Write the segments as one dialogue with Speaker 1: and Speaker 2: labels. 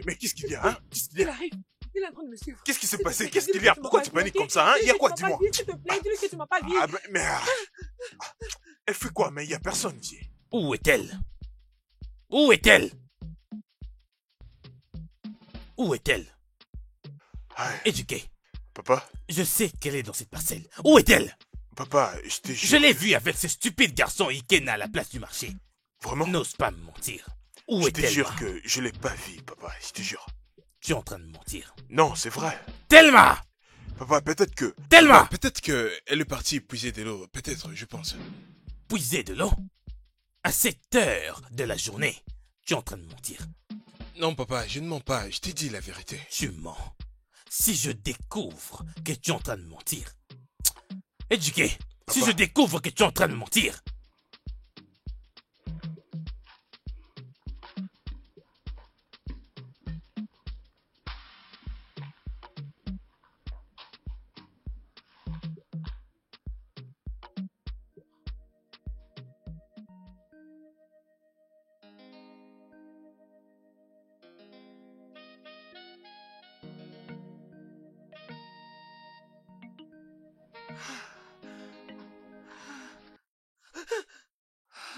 Speaker 1: Mais qu'est-ce qu'il y a, hein? Qu'est-ce qu'il y
Speaker 2: Il
Speaker 1: a?
Speaker 2: arrive. Il est en train de me suivre.
Speaker 1: Qu'est-ce qui s'est
Speaker 2: S'il te
Speaker 1: passé?
Speaker 2: plaît,
Speaker 1: Qu'est-ce
Speaker 2: dis-lui
Speaker 1: qu'il y a?
Speaker 2: que tu m'as
Speaker 1: Pourquoi
Speaker 2: pas
Speaker 1: tu
Speaker 2: vu,
Speaker 1: paniques
Speaker 2: ok?
Speaker 1: comme ça, hein? Il y a quoi? Dis-moi.
Speaker 2: S'il te plaît, dis-lui que tu m'as pas vu.
Speaker 1: Ah, elle fait quoi? Mais il y a personne ici.
Speaker 3: Où est-elle? Où est-elle? Où est-elle?
Speaker 1: Aïe.
Speaker 3: Éduquée.
Speaker 1: Papa?
Speaker 3: Je sais qu'elle est dans cette parcelle. Où est-elle?
Speaker 1: Papa, je te jure.
Speaker 3: Je l'ai vue avec ce stupide garçon Ikena à la place du marché.
Speaker 1: Vraiment?
Speaker 3: N'ose pas me mentir. Où
Speaker 1: Je
Speaker 3: est-elle?
Speaker 1: te jure que je l'ai pas vue, papa. Je te jure.
Speaker 3: Tu es en train de me mentir.
Speaker 1: Non, c'est vrai.
Speaker 3: Thelma!
Speaker 1: Papa, peut-être que...
Speaker 3: Thelma!
Speaker 4: Peut-être qu'elle est partie puiser de l'eau. Peut-être, je pense.
Speaker 3: Puiser de l'eau? À cette heure de la journée, tu es en train de mentir.
Speaker 4: Non, papa, je ne mens pas. Je t'ai dit la vérité.
Speaker 3: Tu mens. Si je découvre que tu es en train de mentir. Éduqué, si
Speaker 1: Papa.
Speaker 3: je découvre que tu es en train de mentir.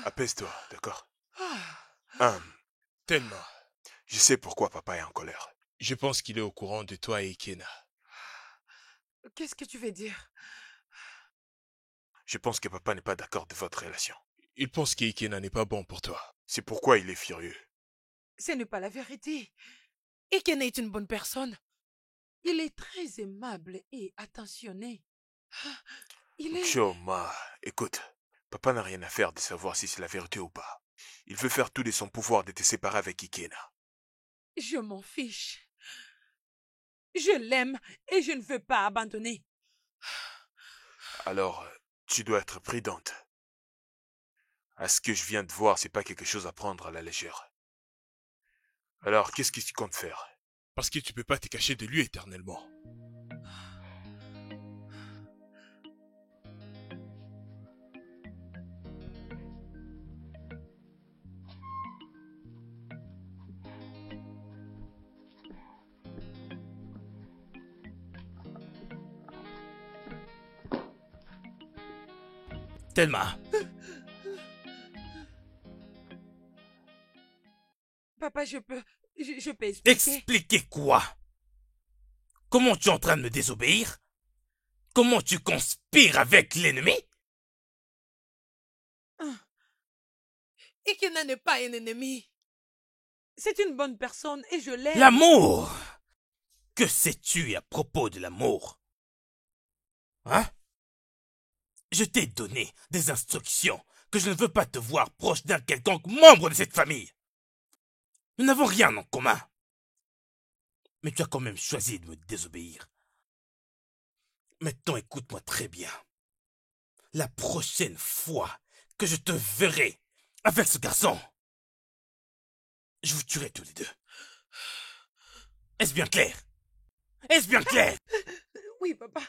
Speaker 1: Apaise-toi, d'accord?
Speaker 4: Tellement.
Speaker 1: Je sais pourquoi papa est en colère.
Speaker 4: Je pense qu'il est au courant de toi et Ikena.
Speaker 2: Qu'est-ce que tu veux dire?
Speaker 1: Je pense que papa n'est pas d'accord de votre relation.
Speaker 4: Il pense qu'Ikena n'est pas bon pour toi.
Speaker 1: C'est pourquoi il est furieux.
Speaker 2: Ce n'est pas la vérité. Ikena est une bonne personne. Il est très aimable et attentionné. Il est...
Speaker 1: Choma, écoute. Papa n'a rien à faire de savoir si c'est la vérité ou pas. Il veut faire tout de son pouvoir de te séparer avec Ikena.
Speaker 2: Je m'en fiche. Je l'aime et je ne veux pas abandonner.
Speaker 1: Alors, tu dois être prudente. À ce que je viens de voir, c'est pas quelque chose à prendre à la légère. Alors, qu'est-ce que tu comptes faire?
Speaker 4: Parce que tu peux pas te cacher de lui éternellement.
Speaker 3: Thelma,
Speaker 2: Papa, je peux expliquer.
Speaker 3: expliquer quoi? Comment tu es en train de me désobéir? Comment tu conspires avec l'ennemi?
Speaker 2: Ikena n'est pas un ennemi. C'est une bonne personne et je l'aime.
Speaker 3: L'amour! Que sais-tu à propos de l'amour? Hein? Je t'ai donné des instructions que je ne veux pas te voir proche d'un quelconque membre de cette famille. Nous n'avons rien en commun. Mais tu as quand même choisi de me désobéir. Maintenant, écoute-moi très bien. La prochaine fois que je te verrai avec ce garçon, je vous tuerai tous les deux. Est-ce bien clair? Est-ce bien clair?
Speaker 2: Oui, papa.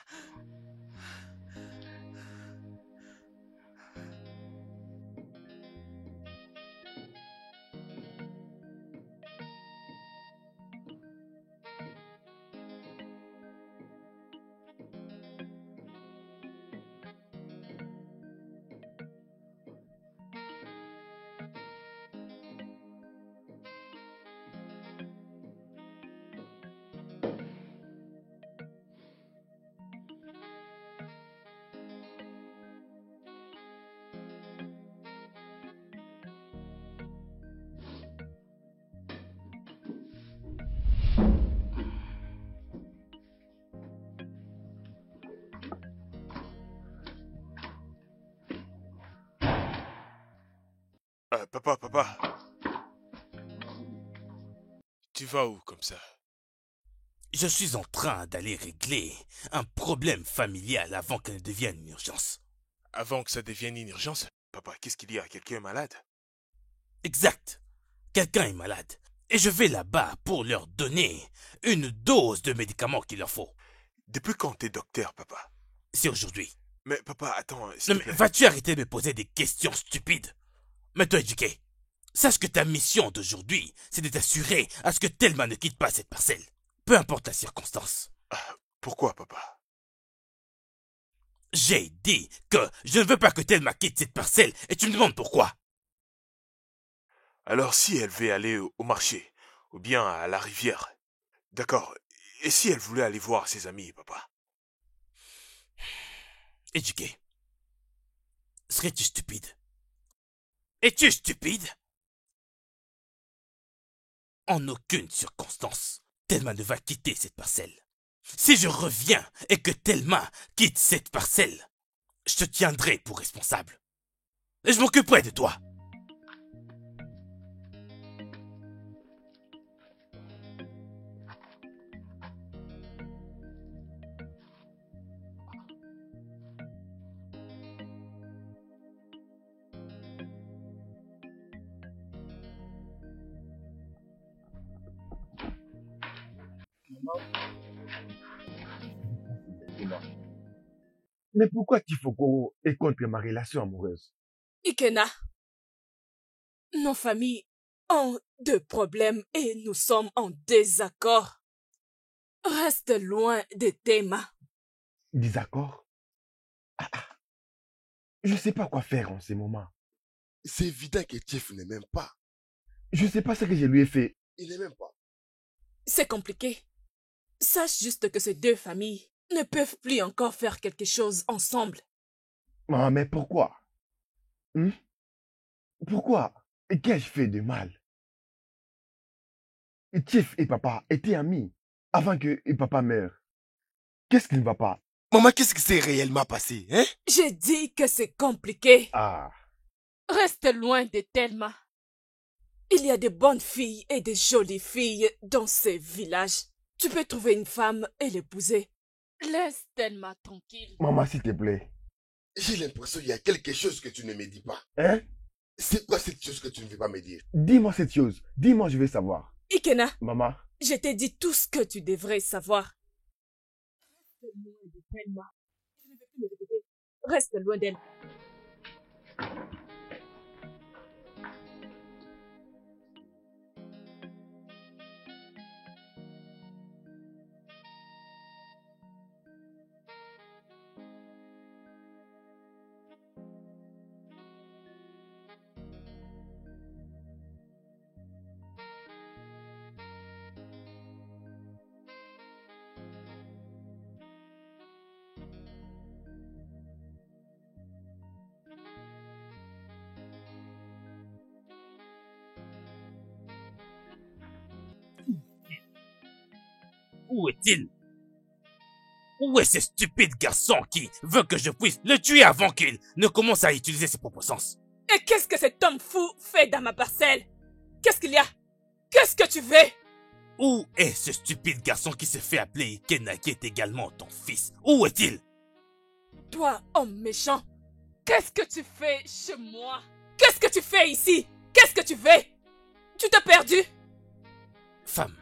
Speaker 1: Papa.
Speaker 4: Tu vas où comme ça?
Speaker 3: Je suis en train d'aller régler un problème familial avant qu'elle ne devienne une urgence.
Speaker 4: Avant que ça devienne une urgence?
Speaker 1: Papa, qu'est-ce qu'il y a? Quelqu'un est malade?
Speaker 3: Exact. Quelqu'un est malade. Et je vais là-bas pour leur donner une dose de médicaments qu'il leur faut.
Speaker 1: Depuis quand t'es docteur, papa?
Speaker 3: C'est aujourd'hui.
Speaker 1: Mais papa, attends, s'il
Speaker 3: Non
Speaker 1: te
Speaker 3: mais
Speaker 1: plaît.
Speaker 3: vas-tu arrêter de me poser des questions stupides? Mets-toi éduqué. Sache que ta mission d'aujourd'hui, c'est de t'assurer à ce que Thelma ne quitte pas cette parcelle. Peu importe la circonstance.
Speaker 1: Pourquoi, papa?
Speaker 3: J'ai dit que je ne veux pas que Thelma quitte cette parcelle et tu me demandes pourquoi.
Speaker 1: Alors si elle veut aller au marché, ou bien à la rivière, d'accord. Et si elle voulait aller voir ses amis, papa?
Speaker 3: Éduqué. Serais-tu stupide? Es-tu stupide? En aucune circonstance, Thelma ne va quitter cette parcelle. Si je reviens et que Thelma quitte cette parcelle, je te tiendrai pour responsable. Et je m'occuperai de toi.
Speaker 5: Mais pourquoi Tifoko est contre ma relation amoureuse?
Speaker 2: Ikena, nos familles ont des problèmes et nous sommes en désaccord. Reste loin de Thelma.
Speaker 5: Désaccord? Je sais pas quoi faire en ces moments.
Speaker 6: C'est évident que Tiff ne m'aime pas.
Speaker 5: Je sais pas ce que je lui ai fait.
Speaker 6: Il ne m'aime pas.
Speaker 2: C'est compliqué. Sache juste que ces deux familles ne peuvent plus encore faire quelque chose ensemble.
Speaker 5: Maman, mais pourquoi? Pourquoi? Et qu'ai-je fait de mal? Tiff et papa étaient amis avant que papa meure. Qu'est-ce qui ne va pas?
Speaker 6: Maman, qu'est-ce qui s'est réellement passé, hein?
Speaker 2: J'ai dit que c'est compliqué.
Speaker 5: Ah,
Speaker 2: Reste loin de Thelma. Il y a de bonnes filles et de jolies filles dans ces villages. Tu peux trouver une femme et l'épouser. Laisse Thelma tranquille.
Speaker 5: maman, s'il te plaît.
Speaker 6: J'ai l'impression qu'il y a quelque chose que tu ne me dis pas.
Speaker 5: Hein?
Speaker 6: C'est quoi cette chose que tu ne veux pas me dire?
Speaker 5: Dis-moi cette chose. Dis-moi, je vais savoir.
Speaker 2: Ikena,
Speaker 5: Maman,
Speaker 2: je t'ai dit tout ce que tu devrais savoir. Reste loin de Thelma. Je ne veux plus le répéter. Reste loin d'elle.
Speaker 3: Où est-il? Où est ce stupide garçon qui veut que je puisse le tuer avant qu'il ne commence à utiliser ses propres sens?
Speaker 2: Et qu'est-ce que cet homme fou fait dans ma parcelle? Qu'est-ce qu'il y a? Qu'est-ce que tu veux?
Speaker 3: Où est ce stupide garçon qui se fait appeler Ikena qui est également ton fils? Où est-il?
Speaker 2: Toi, homme méchant, qu'est-ce que tu fais chez moi? Qu'est-ce que tu fais ici? Qu'est-ce que tu veux? Tu t'es perdu?
Speaker 3: Femme,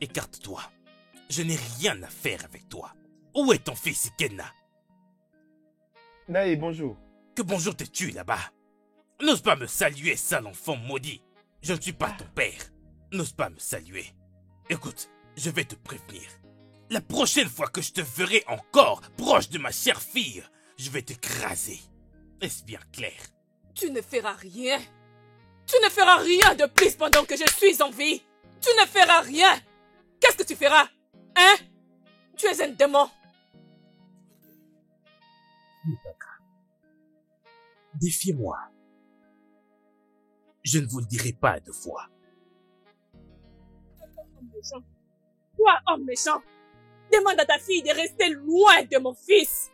Speaker 3: écarte-toi. Je n'ai rien à faire avec toi. Où est ton fils Ikena?
Speaker 5: Naï, bonjour.
Speaker 3: Que bonjour te tue là-bas. N'ose pas me saluer, sale enfant maudit. Je ne suis pas ton père. N'ose pas me saluer. Écoute, je vais te prévenir. La prochaine fois que je te verrai encore proche de ma chère fille, je vais t'écraser. Est-ce bien clair?
Speaker 2: Tu ne feras rien. Tu ne feras rien de plus pendant que je suis en vie. Tu ne feras rien. Qu'est-ce que tu feras? Hein? Tu es un démon.
Speaker 3: Défiez-moi. Je ne vous le dirai pas deux fois.
Speaker 2: Homme méchant. Toi, homme méchant, demande à ta fille de rester loin de mon fils.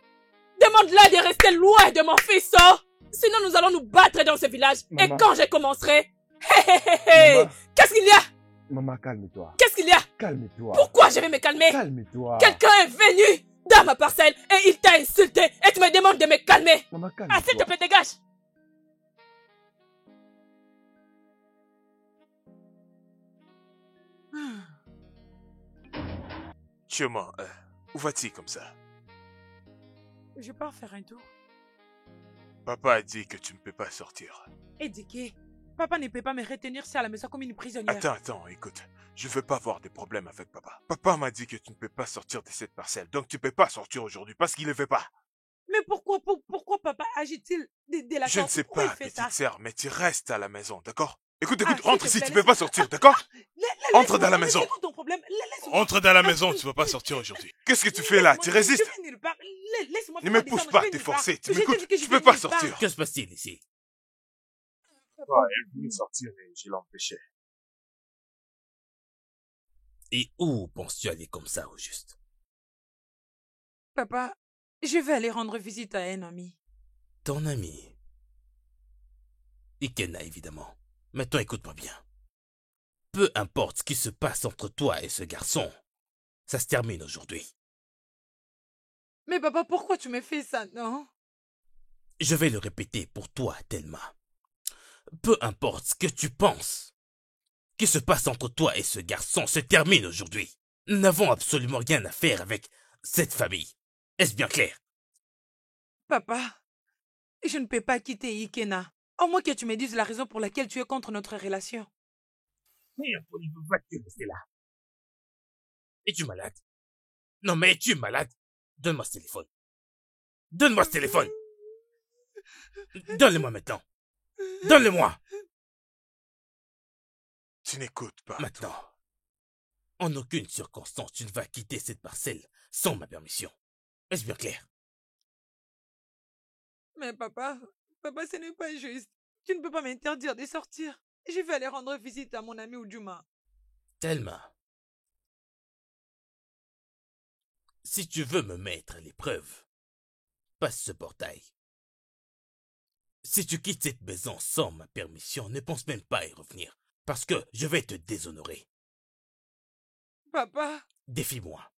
Speaker 2: Demande-la de rester loin de mon fils, oh! Sinon nous allons nous battre dans ce village.
Speaker 5: Maman.
Speaker 2: Et quand je commencerai... Hé!
Speaker 5: Maman.
Speaker 2: Qu'est-ce qu'il y a?
Speaker 5: Maman, calme-toi.
Speaker 2: Qu'est-ce qu'il y a?
Speaker 5: Calme-toi.
Speaker 2: Pourquoi je vais me calmer?
Speaker 5: Calme-toi.
Speaker 2: Quelqu'un est venu dans ma parcelle et il t'a insulté et tu me demandes de me calmer.
Speaker 5: Maman,
Speaker 2: Ah, s'il te
Speaker 5: calme-toi.
Speaker 2: plaît, dégage.
Speaker 1: Chemin, où vas-tu comme ça?
Speaker 2: Je pars faire un tour.
Speaker 1: Papa a dit que tu ne peux pas sortir.
Speaker 2: Éduqué,
Speaker 7: Papa ne peut pas me retenir ça à la maison comme une prisonnière.
Speaker 1: Attends, écoute. Je veux pas avoir des problèmes avec papa. Papa m'a dit que tu ne peux pas sortir de cette parcelle. Donc tu peux pas sortir aujourd'hui parce qu'il ne veut pas.
Speaker 7: Mais pourquoi papa agit-il de la
Speaker 1: Je ne
Speaker 7: sorte?
Speaker 1: sais
Speaker 7: Pourquoi
Speaker 1: pas,
Speaker 7: il fait
Speaker 1: petite
Speaker 7: ça?
Speaker 1: sœur, mais tu restes à la maison, d'accord? Écoute,
Speaker 7: Ah,
Speaker 1: rentre
Speaker 7: s'il te
Speaker 1: ici,
Speaker 7: plaît,
Speaker 1: tu peux pas
Speaker 7: laisse-moi.
Speaker 1: sortir, d'accord? Entre dans la
Speaker 7: Mais
Speaker 1: maison.
Speaker 7: c'est quoi ton problème? Laisse-moi.
Speaker 4: Rentre dans la maison, tu vas pas sortir aujourd'hui.
Speaker 1: Qu'est-ce que tu fais là?
Speaker 7: Laisse-moi,
Speaker 1: Tu résistes?
Speaker 7: Je vais nulle part. Laisse-moi.
Speaker 1: Ne
Speaker 7: fais-moi
Speaker 1: me pousse
Speaker 7: descendre,
Speaker 1: pas,
Speaker 7: je vais
Speaker 1: t'es
Speaker 7: nulle part.
Speaker 1: forcé. Tu
Speaker 7: Je t'ai
Speaker 1: m'écoutes?
Speaker 7: dit que je
Speaker 1: Tu
Speaker 7: vais
Speaker 1: peux pas
Speaker 7: nulle part.
Speaker 1: sortir.
Speaker 3: Que se passe-t-il ici?
Speaker 1: Elle voulait sortir et je l'empêchais.
Speaker 3: Et où penses-tu aller comme ça, au juste?
Speaker 7: Papa, je vais aller rendre visite à un ami.
Speaker 3: Ton ami. Ikena, évidemment. Maintenant, écoute-moi bien. Peu importe ce qui se passe entre toi et ce garçon, ça se termine aujourd'hui.
Speaker 7: Mais papa, pourquoi tu me fais ça, non?
Speaker 3: Je vais le répéter pour toi, Thelma. Peu importe ce que tu penses, ce qui se passe entre toi et ce garçon se termine aujourd'hui. Nous n'avons absolument rien à faire avec cette famille. Est-ce bien clair?
Speaker 7: Papa, je ne peux pas quitter Ikena. Au moins que tu me dises la raison pour laquelle tu es contre notre relation.
Speaker 3: Mais il ne veut pas te rester là. Es-tu malade? Non, mais es-tu malade? Donne-moi ce téléphone. Donne-moi ce téléphone. Donne-le-moi maintenant. Donne-le-moi.
Speaker 1: Tu n'écoutes pas.
Speaker 3: Maintenant. En aucune circonstance, tu ne vas quitter cette parcelle sans ma permission. Est-ce bien clair?
Speaker 7: Mais papa, ce n'est pas juste. Tu ne peux pas m'interdire de sortir. Je vais aller rendre visite à mon ami Ujuma.
Speaker 3: Thelma. Si tu veux me mettre à l'épreuve, passe ce portail. Si tu quittes cette maison sans ma permission, ne pense même pas à y revenir, parce que je vais te déshonorer.
Speaker 7: Papa,
Speaker 3: Défie-moi.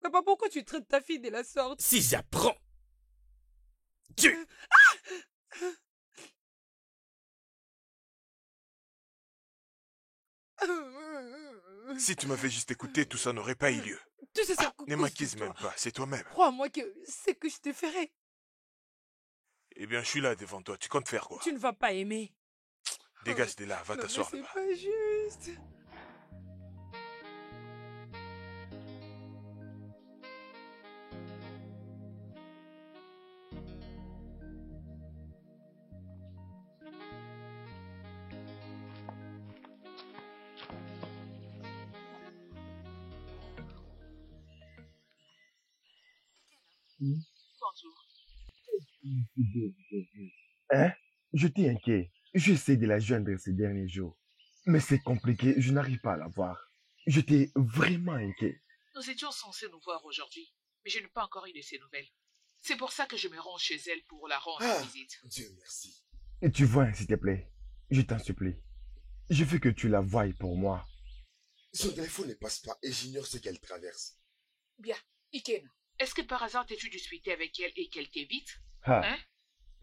Speaker 7: papa, pourquoi tu traites ta fille de la sorte?
Speaker 3: Si j'apprends... Tu...
Speaker 1: Si tu m'avais juste écouté, tout ça n'aurait pas eu lieu.
Speaker 7: Tu sais ça.
Speaker 1: Ne m'inquiète même pas, c'est toi-même.
Speaker 7: Crois-moi que c'est que je te ferai.
Speaker 1: Eh bien, je suis là devant toi. Tu comptes faire quoi?
Speaker 7: Tu ne vas pas aimer.
Speaker 1: Dégage de là, va
Speaker 7: Non,
Speaker 1: t'asseoir
Speaker 7: mais
Speaker 1: là-bas.
Speaker 7: c'est pas juste.
Speaker 5: Hein? Je t'ai inquiet. J'essaie de la joindre ces derniers jours. Mais c'est compliqué, je n'arrive pas à la voir. J'étais vraiment inquiet.
Speaker 8: Nous étions censés nous voir aujourd'hui, mais je n'ai pas encore eu de ses nouvelles. C'est pour ça que je me rends chez elle pour la rendre visite.
Speaker 6: Dieu merci.
Speaker 5: Et tu vois, s'il te plaît, je t'en supplie. Je veux que tu la voies pour moi.
Speaker 6: Son téléphone ne passe pas et j'ignore ce qu'elle traverse.
Speaker 8: Bien, Ikena, est-ce que par hasard t'es-tu disputé avec elle et qu'elle t'évite?
Speaker 5: Ah.
Speaker 8: Hein?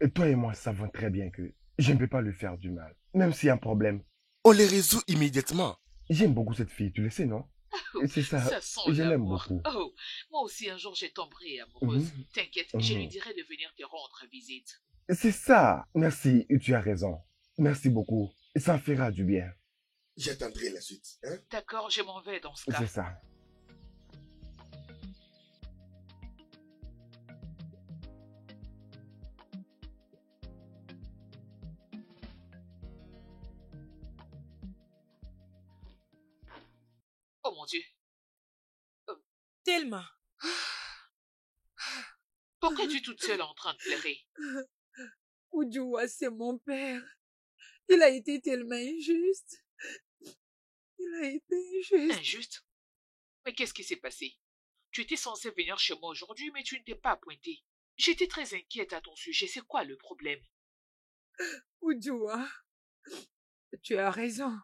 Speaker 5: Et toi et moi savons très bien que je ne peux pas lui faire du mal. Même s'il y a un problème.
Speaker 6: On les résout immédiatement.
Speaker 5: J'aime beaucoup cette fille, tu le sais, non? Et c'est ça,
Speaker 8: Ça sent
Speaker 5: je l'aime
Speaker 8: l'amour.
Speaker 5: beaucoup.
Speaker 8: Oh, moi aussi un jour j'ai tomberai amoureuse.
Speaker 5: Mhm.
Speaker 8: T'inquiète, je lui
Speaker 5: Mhm.
Speaker 8: dirai de venir te rendre visite.
Speaker 5: C'est ça. Merci, tu as raison. Merci beaucoup. Ça me fera du bien.
Speaker 6: J'attendrai la suite. Hein?
Speaker 8: D'accord, je m'en vais dans ce cas.
Speaker 5: C'est ça.
Speaker 8: Oh mon Dieu,
Speaker 7: Thelma.
Speaker 8: pourquoi es-tu toute seule en train de pleurer?
Speaker 7: Ujua, c'est mon père. Il a été tellement injuste. Il a été injuste.
Speaker 8: Injuste? Mais qu'est-ce qui s'est passé? Tu étais censé venir chez moi aujourd'hui, mais tu ne t'es pas pointé. J'étais très inquiète à ton sujet. C'est quoi le problème?
Speaker 7: Ujua, tu as raison.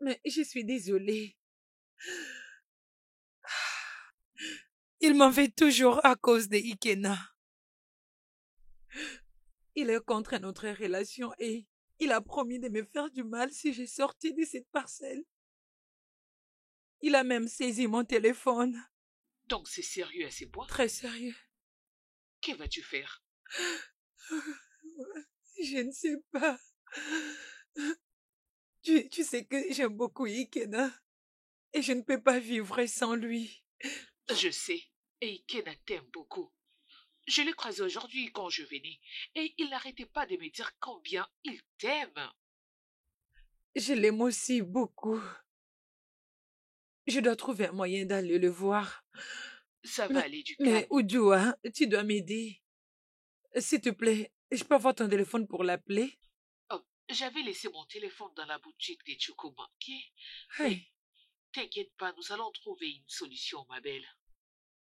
Speaker 7: Mais je suis désolée. Il m'en fait toujours à cause de Ikena. Il est contre notre relation et il a promis de me faire du mal si j'ai sorti de cette parcelle. Il a même saisi mon téléphone.
Speaker 8: Donc c'est sérieux à ces points?
Speaker 7: Très sérieux.
Speaker 8: Que vas-tu faire?
Speaker 7: Je ne sais pas. Tu sais que j'aime beaucoup Ikena et je ne peux pas vivre sans lui.
Speaker 8: Je sais, et Ikena t'aime beaucoup. Je l'ai croisé aujourd'hui quand je venais, et il n'arrêtait pas de me dire combien il t'aime.
Speaker 7: Je l'aime aussi beaucoup. Je dois trouver un moyen d'aller le voir.
Speaker 8: Ça va aller du
Speaker 7: Mais
Speaker 8: calme.
Speaker 7: Oudjoua, tu dois m'aider. S'il te plaît, je peux avoir ton téléphone pour l'appeler?
Speaker 8: Oh, j'avais laissé mon téléphone dans la boutique des Chukwumanké.
Speaker 7: Hey.
Speaker 8: Mais t'inquiète pas, nous allons trouver une solution, ma belle.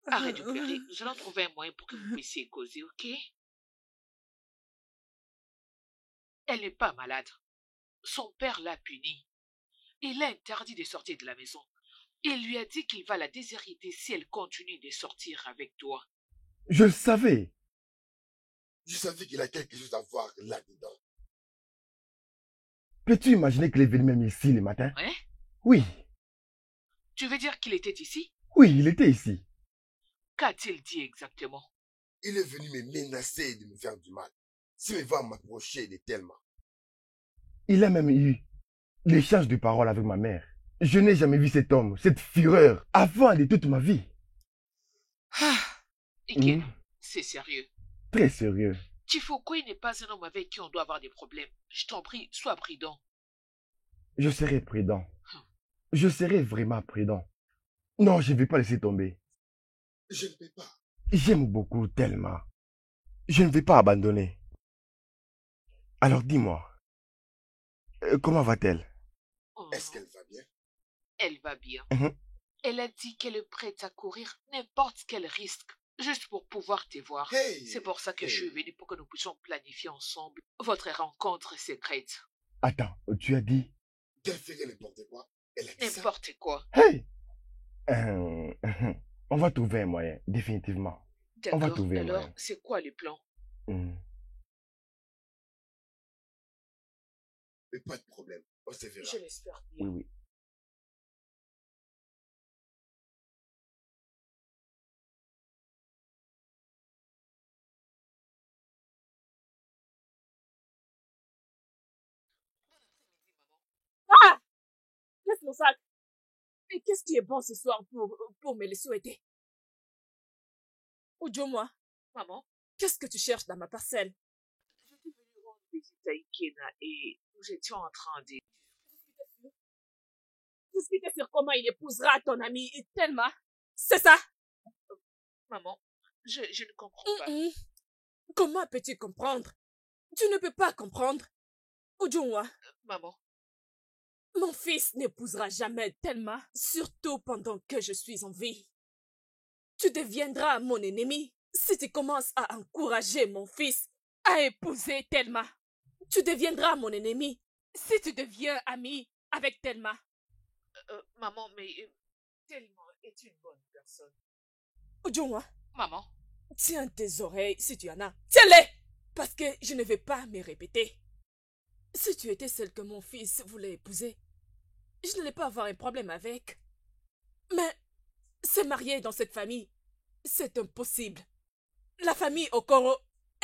Speaker 8: Arrête de pleurer, nous allons trouver un moyen pour que vous puissiez causer, ok? Elle n'est pas malade. Son père l'a punie. Il l'a interdit de sortir de la maison. Il lui a dit qu'il va la déshériter si elle continue de sortir avec toi.
Speaker 5: Je le savais.
Speaker 6: Je savais qu'il a quelque chose à voir là-dedans.
Speaker 5: Peux-tu imaginer qu'il est venu même ici le matin?
Speaker 8: Hein?
Speaker 5: Oui,
Speaker 8: Tu veux dire qu'il était ici?
Speaker 5: oui, il était ici.
Speaker 8: Qu'a-t-il dit exactement?
Speaker 6: Il est venu me menacer de me faire du mal. S'il me va m'approcher de Thelma.
Speaker 5: Il a même eu l'échange de paroles avec ma mère. Je n'ai jamais vu cet homme, cette fureur, avant de toute ma vie.
Speaker 8: Ikena, c'est sérieux.
Speaker 5: Très sérieux.
Speaker 8: Chifokoy n'est pas un homme avec qui on doit avoir des problèmes. Je t'en prie, sois prudent.
Speaker 5: Je serai prudent. Je serai vraiment prudent. Non, je ne vais pas laisser tomber.
Speaker 6: Je ne peux pas.
Speaker 5: J'aime beaucoup Thelma. Je ne vais pas abandonner. Alors dis-moi, comment va-t-elle?
Speaker 6: Est-ce qu'elle va bien?
Speaker 8: Elle va bien.
Speaker 5: Mhm.
Speaker 8: Elle a dit qu'elle est prête à courir n'importe quel risque, juste pour pouvoir te voir.
Speaker 6: Hey!
Speaker 8: C'est pour ça que je suis venue pour que nous puissions planifier ensemble votre rencontre secrète.
Speaker 5: Attends, tu as dit...
Speaker 6: Qu'elle ferait n'importe quoi? Elle a dit ça?
Speaker 8: N'importe quoi.
Speaker 5: Hey! On va trouver un moyen, définitivement. On va
Speaker 8: D'accord,
Speaker 5: trouver un
Speaker 8: alors
Speaker 5: moyen.
Speaker 8: c'est quoi le plan?
Speaker 6: Mais pas de problème. On se verra.
Speaker 8: Je l'espère bien.
Speaker 5: Oui, oui.
Speaker 2: Ah! Laisse mon sac. Et qu'est-ce qui est bon ce soir pour me le souhaiter? Oudjo-moi,
Speaker 8: Maman,
Speaker 2: qu'est-ce que tu cherches dans ma parcelle?
Speaker 8: j'étais venue rendre visite à Ikena et nous étions en train de...
Speaker 2: Discuter sur comment il épousera ton ami Thelma. C'est ça?
Speaker 8: Maman, je ne comprends pas.
Speaker 2: Comment peux-tu comprendre? Tu ne peux pas comprendre. Oudjo-moi,
Speaker 8: Maman,
Speaker 2: mon fils n'épousera jamais Thelma, surtout pendant que je suis en vie. Tu deviendras mon ennemi si tu commences à encourager mon fils à épouser Thelma. Tu deviendras mon ennemi si tu deviens ami avec Thelma.
Speaker 8: maman, mais Thelma est une bonne personne.
Speaker 2: Oudjo-moi,
Speaker 8: Maman,
Speaker 2: tiens tes oreilles si tu en as. Tiens-les! Parce que je ne vais pas me répéter. Si tu étais celle que mon fils voulait épouser, je n'allais pas avoir un problème avec. Mais se marier dans cette famille, c'est impossible. La famille Okoro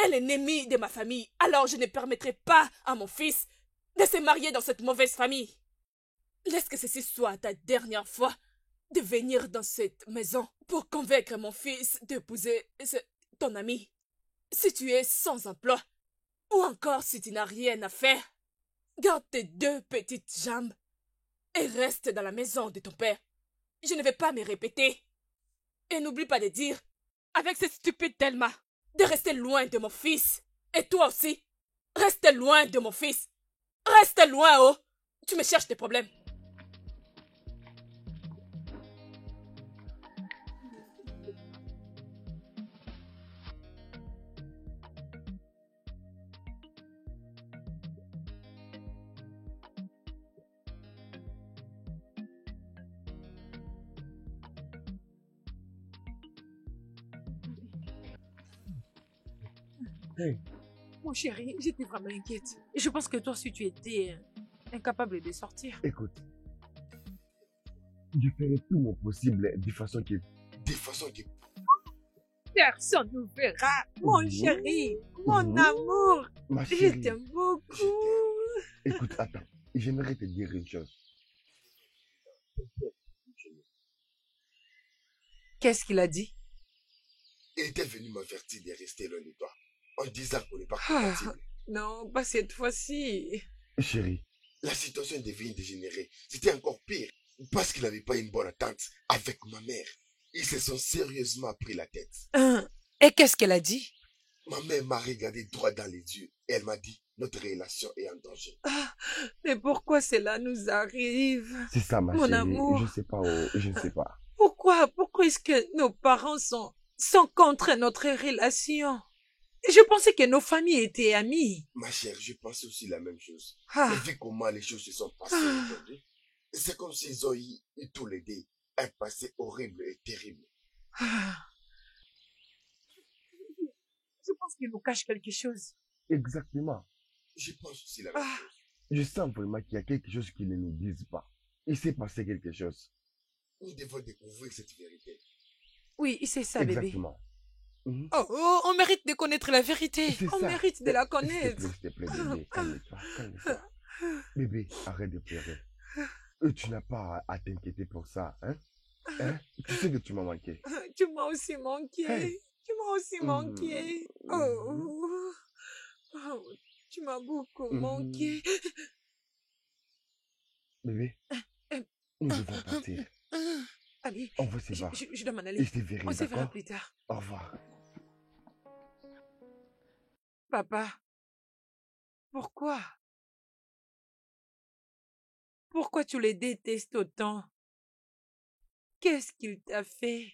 Speaker 2: est l'ennemi de ma famille, alors je ne permettrai pas à mon fils de se marier dans cette mauvaise famille. Laisse que ceci soit ta dernière fois de venir dans cette maison pour convaincre mon fils d'épouser ton ami. Si tu es sans emploi, ou encore si tu n'as rien à faire, garde tes deux petites jambes et reste dans la maison de ton père. Je ne vais pas me répéter. Et n'oublie pas de dire, avec cette stupide Thelma, de rester loin de mon fils. Et toi aussi, reste loin de mon fils. Reste loin, oh! Tu me cherches des problèmes.
Speaker 5: Hey,
Speaker 7: Mon chéri, j'étais vraiment inquiète. Et je pense que toi aussi tu étais incapable de sortir.
Speaker 5: écoute. Je ferai tout mon possible de façon que...
Speaker 6: De façon que...
Speaker 7: Personne ne verra. Mon
Speaker 5: Mhm.
Speaker 7: chéri, mon
Speaker 5: Mhm.
Speaker 7: amour,
Speaker 5: Ma
Speaker 7: je
Speaker 5: chérie,
Speaker 7: t'aime beaucoup.
Speaker 5: Écoute, attends. J'aimerais te dire une chose.
Speaker 7: Qu'est-ce qu'il a dit?
Speaker 6: Il était venu m'avertir de rester loin de toi, en disant qu'on n'est pas
Speaker 7: Ah,
Speaker 6: compatibles.
Speaker 7: non, pas cette fois-ci.
Speaker 5: Chérie,
Speaker 6: La situation devient dégénérée. C'était encore pire, parce qu'il n'avait pas une bonne attente avec ma mère. Ils se sont sérieusement pris la tête.
Speaker 7: Et qu'est-ce qu'elle a dit?
Speaker 6: Ma mère m'a regardé droit dans les yeux et elle m'a dit, notre relation est en danger.
Speaker 7: Ah, mais pourquoi cela nous arrive?
Speaker 5: c'est ça, ma
Speaker 7: Mon
Speaker 5: chérie.
Speaker 7: amour.
Speaker 5: Je sais pas, oh, je ne sais pas.
Speaker 7: Pourquoi est-ce que nos parents sont contre notre relation? Je pensais que nos familles étaient amies.
Speaker 6: Ma chère, je pense aussi la même chose.
Speaker 7: Ah,
Speaker 6: Et vu comment les choses se sont passées aujourd'hui, c'est comme s'ils ont eu tous les deux un passé horrible et terrible.
Speaker 7: ah. Je pense qu'ils nous cachent quelque chose.
Speaker 5: Exactement.
Speaker 6: Je pense aussi la même
Speaker 7: Ah,
Speaker 6: chose.
Speaker 5: Je sens vraiment qu'il y a quelque chose qu'ils ne nous disent pas. Il s'est passé quelque chose.
Speaker 6: Nous devons découvrir cette vérité.
Speaker 7: oui, c'est ça, bébé.
Speaker 5: Exactement. Mhm.
Speaker 7: Oh, on mérite de connaître la vérité.
Speaker 5: C'est
Speaker 7: On
Speaker 5: ça.
Speaker 7: mérite de la
Speaker 5: S'il te
Speaker 7: connaître.
Speaker 5: plaît, s'il te plaît, bébé, calme-toi, calme-toi. Bébé, arrête de pleurer. Tu n'as pas à t'inquiéter pour ça, hein? Hein? Tu sais que tu m'as manqué.
Speaker 7: Tu m'as aussi manqué.
Speaker 5: Hey.
Speaker 7: Tu m'as aussi manqué. Oh, oh, tu m'as beaucoup manqué.
Speaker 5: Bébé, nous devons partir.
Speaker 7: Allez,
Speaker 5: On va se voir.
Speaker 7: je dois m'en
Speaker 5: Et
Speaker 7: aller.
Speaker 5: je te verrai,
Speaker 7: On se verra
Speaker 5: d'accord?
Speaker 7: plus tard.
Speaker 5: Au revoir.
Speaker 7: Papa, pourquoi? Pourquoi tu les détestes autant? Qu'est-ce qu'il t'a fait?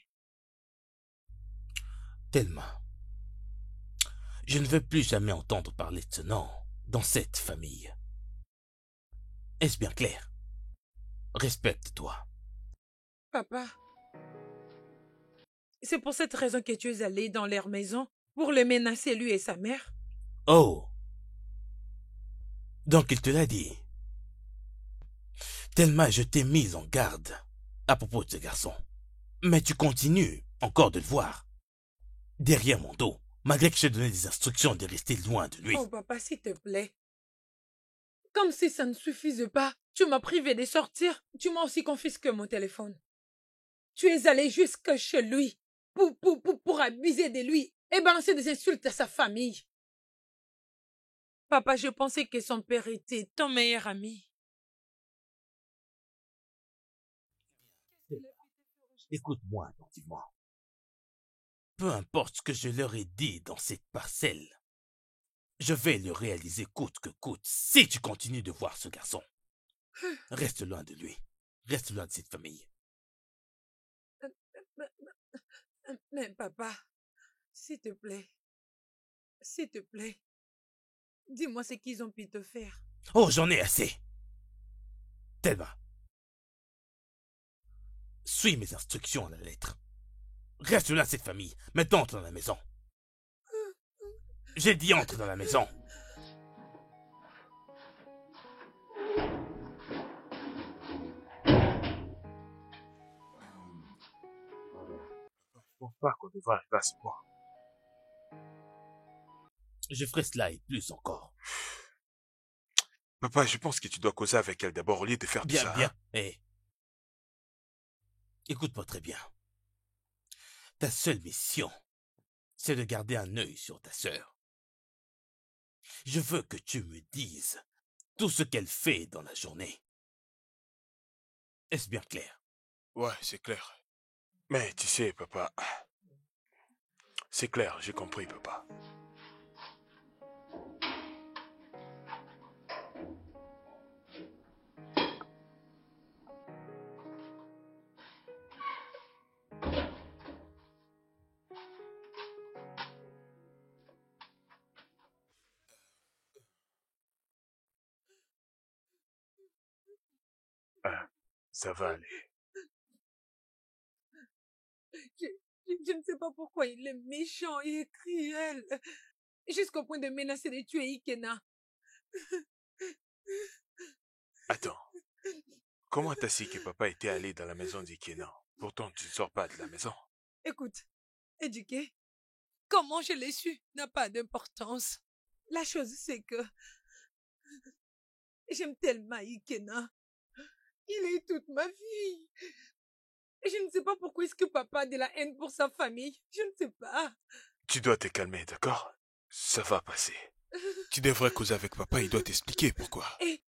Speaker 3: Thelma, je ne veux plus jamais entendre parler de ce nom dans cette famille. Est-ce bien clair? Respecte-toi.
Speaker 7: Papa, c'est pour cette raison que tu es allé dans leur maison pour les menacer, lui et sa mère?
Speaker 3: Oh! Donc il te l'a dit. Thelma, je t'ai mise en garde à propos de ce garçon. Mais tu continues encore de le voir. Derrière mon dos, malgré que je t'ai donné des instructions de rester loin de lui.
Speaker 7: Oh papa, s'il te plaît. Comme si ça ne suffisait pas, tu m'as privé de sortir. Tu m'as aussi confisqué mon téléphone. Tu es allé jusque chez lui pour abuser de lui et balancer des insultes à sa famille. Papa, je pensais que son père était ton meilleur ami.
Speaker 3: Écoute-moi attentivement. Peu importe ce que je leur ai dit dans cette parcelle, je vais le réaliser coûte que coûte si tu continues de voir ce garçon. Reste loin de lui. Reste loin de cette famille.
Speaker 7: Mais papa, s'il te plaît, dis-moi ce qu'ils ont pu te faire.
Speaker 3: Oh, j'en ai assez. Thelma, suis mes instructions à la lettre. Reste loin de cette famille. Maintenant, entre dans la maison. J'ai dit entre dans la maison.
Speaker 1: Je pense pas qu'on devrait arriver à ce point.
Speaker 3: Je ferai cela et plus encore.
Speaker 1: Papa, je pense que tu dois causer avec elle d'abord au lieu de faire tout
Speaker 3: Bien,
Speaker 1: ça.
Speaker 3: bien. Hé. Écoute-moi très bien. Ta seule mission, c'est de garder un œil sur ta sœur. Je veux que tu me dises tout ce qu'elle fait dans la journée. Est-ce bien clair?
Speaker 4: Ouais, c'est clair.
Speaker 1: Mais tu sais, papa... C'est clair, j'ai compris, papa. Ah, ça va aller.
Speaker 7: Je ne sais pas pourquoi il est méchant et cruel. Jusqu'au point de menacer de tuer Ikena.
Speaker 1: Attends. Comment t'as su que papa était allé dans la maison d'Ikena? Pourtant, tu ne sors pas de la maison.
Speaker 7: Écoute, éduqué, comment je l'ai su n'a pas d'importance. La chose, c'est que J'aime tellement Ikena. Il est toute ma vie. Et je ne sais pas pourquoi est-ce que papa a de la haine pour sa famille. Je ne sais pas.
Speaker 1: Tu dois te calmer, d'accord? Ça va passer.
Speaker 4: Tu devrais causer avec papa, il doit t'expliquer pourquoi.
Speaker 7: Et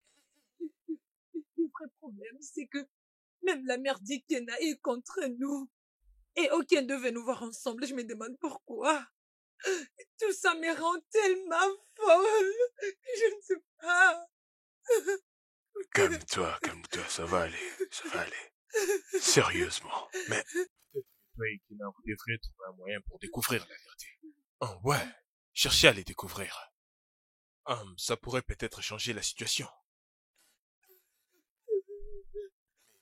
Speaker 7: le vrai problème, c'est que même la mère d'Ikena est contre nous. Et aucun devait nous voir ensemble. Je me demande pourquoi. Tout ça me rend tellement folle. Je ne sais pas.
Speaker 1: Calme-toi, ça va aller, ça va aller. Sérieusement. Mais
Speaker 4: Toi et Kina, vous devriez trouver un moyen pour découvrir la vérité. Ouais, cherchez à les découvrir. Ça pourrait peut-être changer la situation.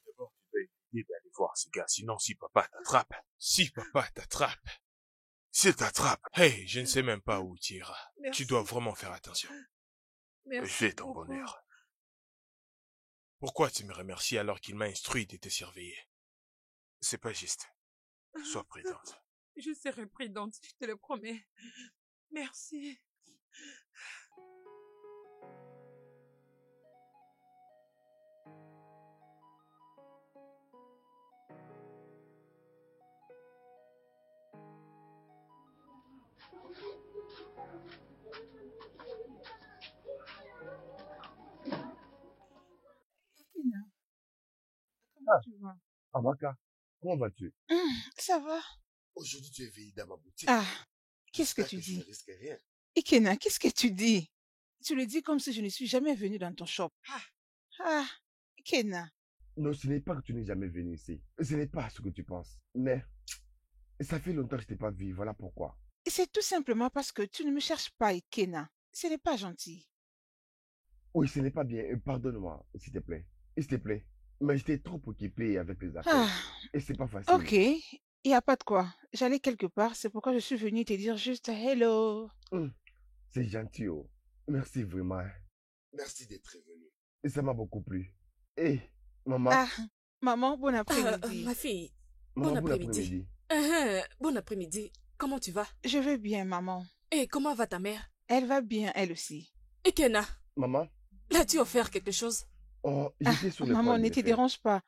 Speaker 1: d'abord, tu dois éviter d'aller voir ces gars, sinon si papa t'attrape.
Speaker 4: Si papa t'attrape,
Speaker 1: S'il t'attrape,
Speaker 4: hey, je ne sais même pas où tu iras.
Speaker 7: Merci.
Speaker 4: Tu dois vraiment faire attention.
Speaker 7: Merci
Speaker 1: fais ton
Speaker 7: beaucoup.
Speaker 1: bonheur.
Speaker 4: Pourquoi tu me remercies alors qu'il m'a instruit de te surveiller?
Speaker 1: C'est pas juste. Sois prudente.
Speaker 7: Je serai prudente, je te le promets. Merci.
Speaker 5: Ah.
Speaker 7: Tu vas?
Speaker 5: Amaka, comment vas-tu?
Speaker 9: Ça va.
Speaker 6: Aujourd'hui, tu es veillé dans ma boutique.
Speaker 9: Ah, qu'est-ce que
Speaker 6: J'espère
Speaker 9: tu
Speaker 6: je ne
Speaker 9: dis?
Speaker 6: risque rien.
Speaker 9: Ikena, qu'est-ce que tu dis? Tu le dis comme si je ne suis jamais venue dans ton shop. Ah, Ikena.
Speaker 5: Non, ce n'est pas que tu n'es jamais venu ici. Ce n'est pas ce que tu penses. Mais ça fait longtemps que je t'ai pas vu, voilà pourquoi.
Speaker 9: C'est tout simplement parce que tu ne me cherches pas, Ikena. Ce n'est pas gentil.
Speaker 5: Oui, ce n'est pas bien. Pardonne-moi, s'il te plaît. S'il te plaît. Mais j'étais trop occupé avec les affaires.
Speaker 9: Ah,
Speaker 5: Et c'est pas facile.
Speaker 9: ok. Il n'y a pas de quoi. J'allais quelque part, c'est pourquoi je suis venue te dire juste hello.
Speaker 5: C'est gentil, oh. Merci vraiment.
Speaker 6: Merci d'être venu.
Speaker 5: Et ça m'a beaucoup plu. Hé, maman.
Speaker 9: Ah, maman, bon après-midi.
Speaker 2: Ma fille,
Speaker 5: Maman,
Speaker 2: bon
Speaker 5: bon
Speaker 2: après-midi. Bon après-midi. Comment tu vas?
Speaker 9: Je vais bien, maman.
Speaker 2: Et comment va ta mère?
Speaker 9: Elle va bien, elle aussi.
Speaker 2: Ikena,
Speaker 5: Maman.
Speaker 2: l'as-tu offert quelque chose?
Speaker 5: Oh,
Speaker 9: Ah,
Speaker 5: j'étais sur le
Speaker 9: maman,
Speaker 5: point de
Speaker 9: ne
Speaker 5: le
Speaker 9: te
Speaker 5: faire.
Speaker 9: dérange pas.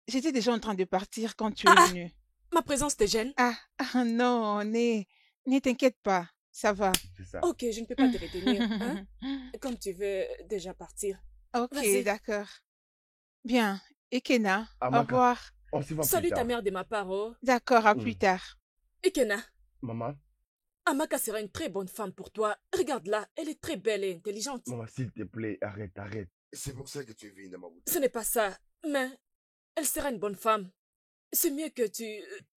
Speaker 9: J'étais déjà en train de partir quand tu es
Speaker 2: Ah,
Speaker 9: venue.
Speaker 2: Ma présence te gêne?
Speaker 9: Non, ne t'inquiète pas. Ça va.
Speaker 5: C'est ça.
Speaker 2: Ok, je ne peux pas te retenir. Hein? Comme tu veux déjà partir.
Speaker 9: Ok,
Speaker 2: Vas-y.
Speaker 9: d'accord. Bien. Ikena, au
Speaker 5: Amaka.
Speaker 9: revoir.
Speaker 5: On se voit plus
Speaker 2: Salut
Speaker 5: tard.
Speaker 2: ta mère de ma part, oh.
Speaker 9: D'accord, à plus tard.
Speaker 2: Ikena,
Speaker 5: Maman,
Speaker 2: Amaka sera une très bonne femme pour toi. Regarde-la, elle est très belle et intelligente.
Speaker 5: maman, s'il te plaît, arrête, arrête.
Speaker 6: C'est pour ça que tu es venu dans ma boutique.
Speaker 2: Ce n'est pas ça, mais elle sera une bonne femme. C'est mieux que tu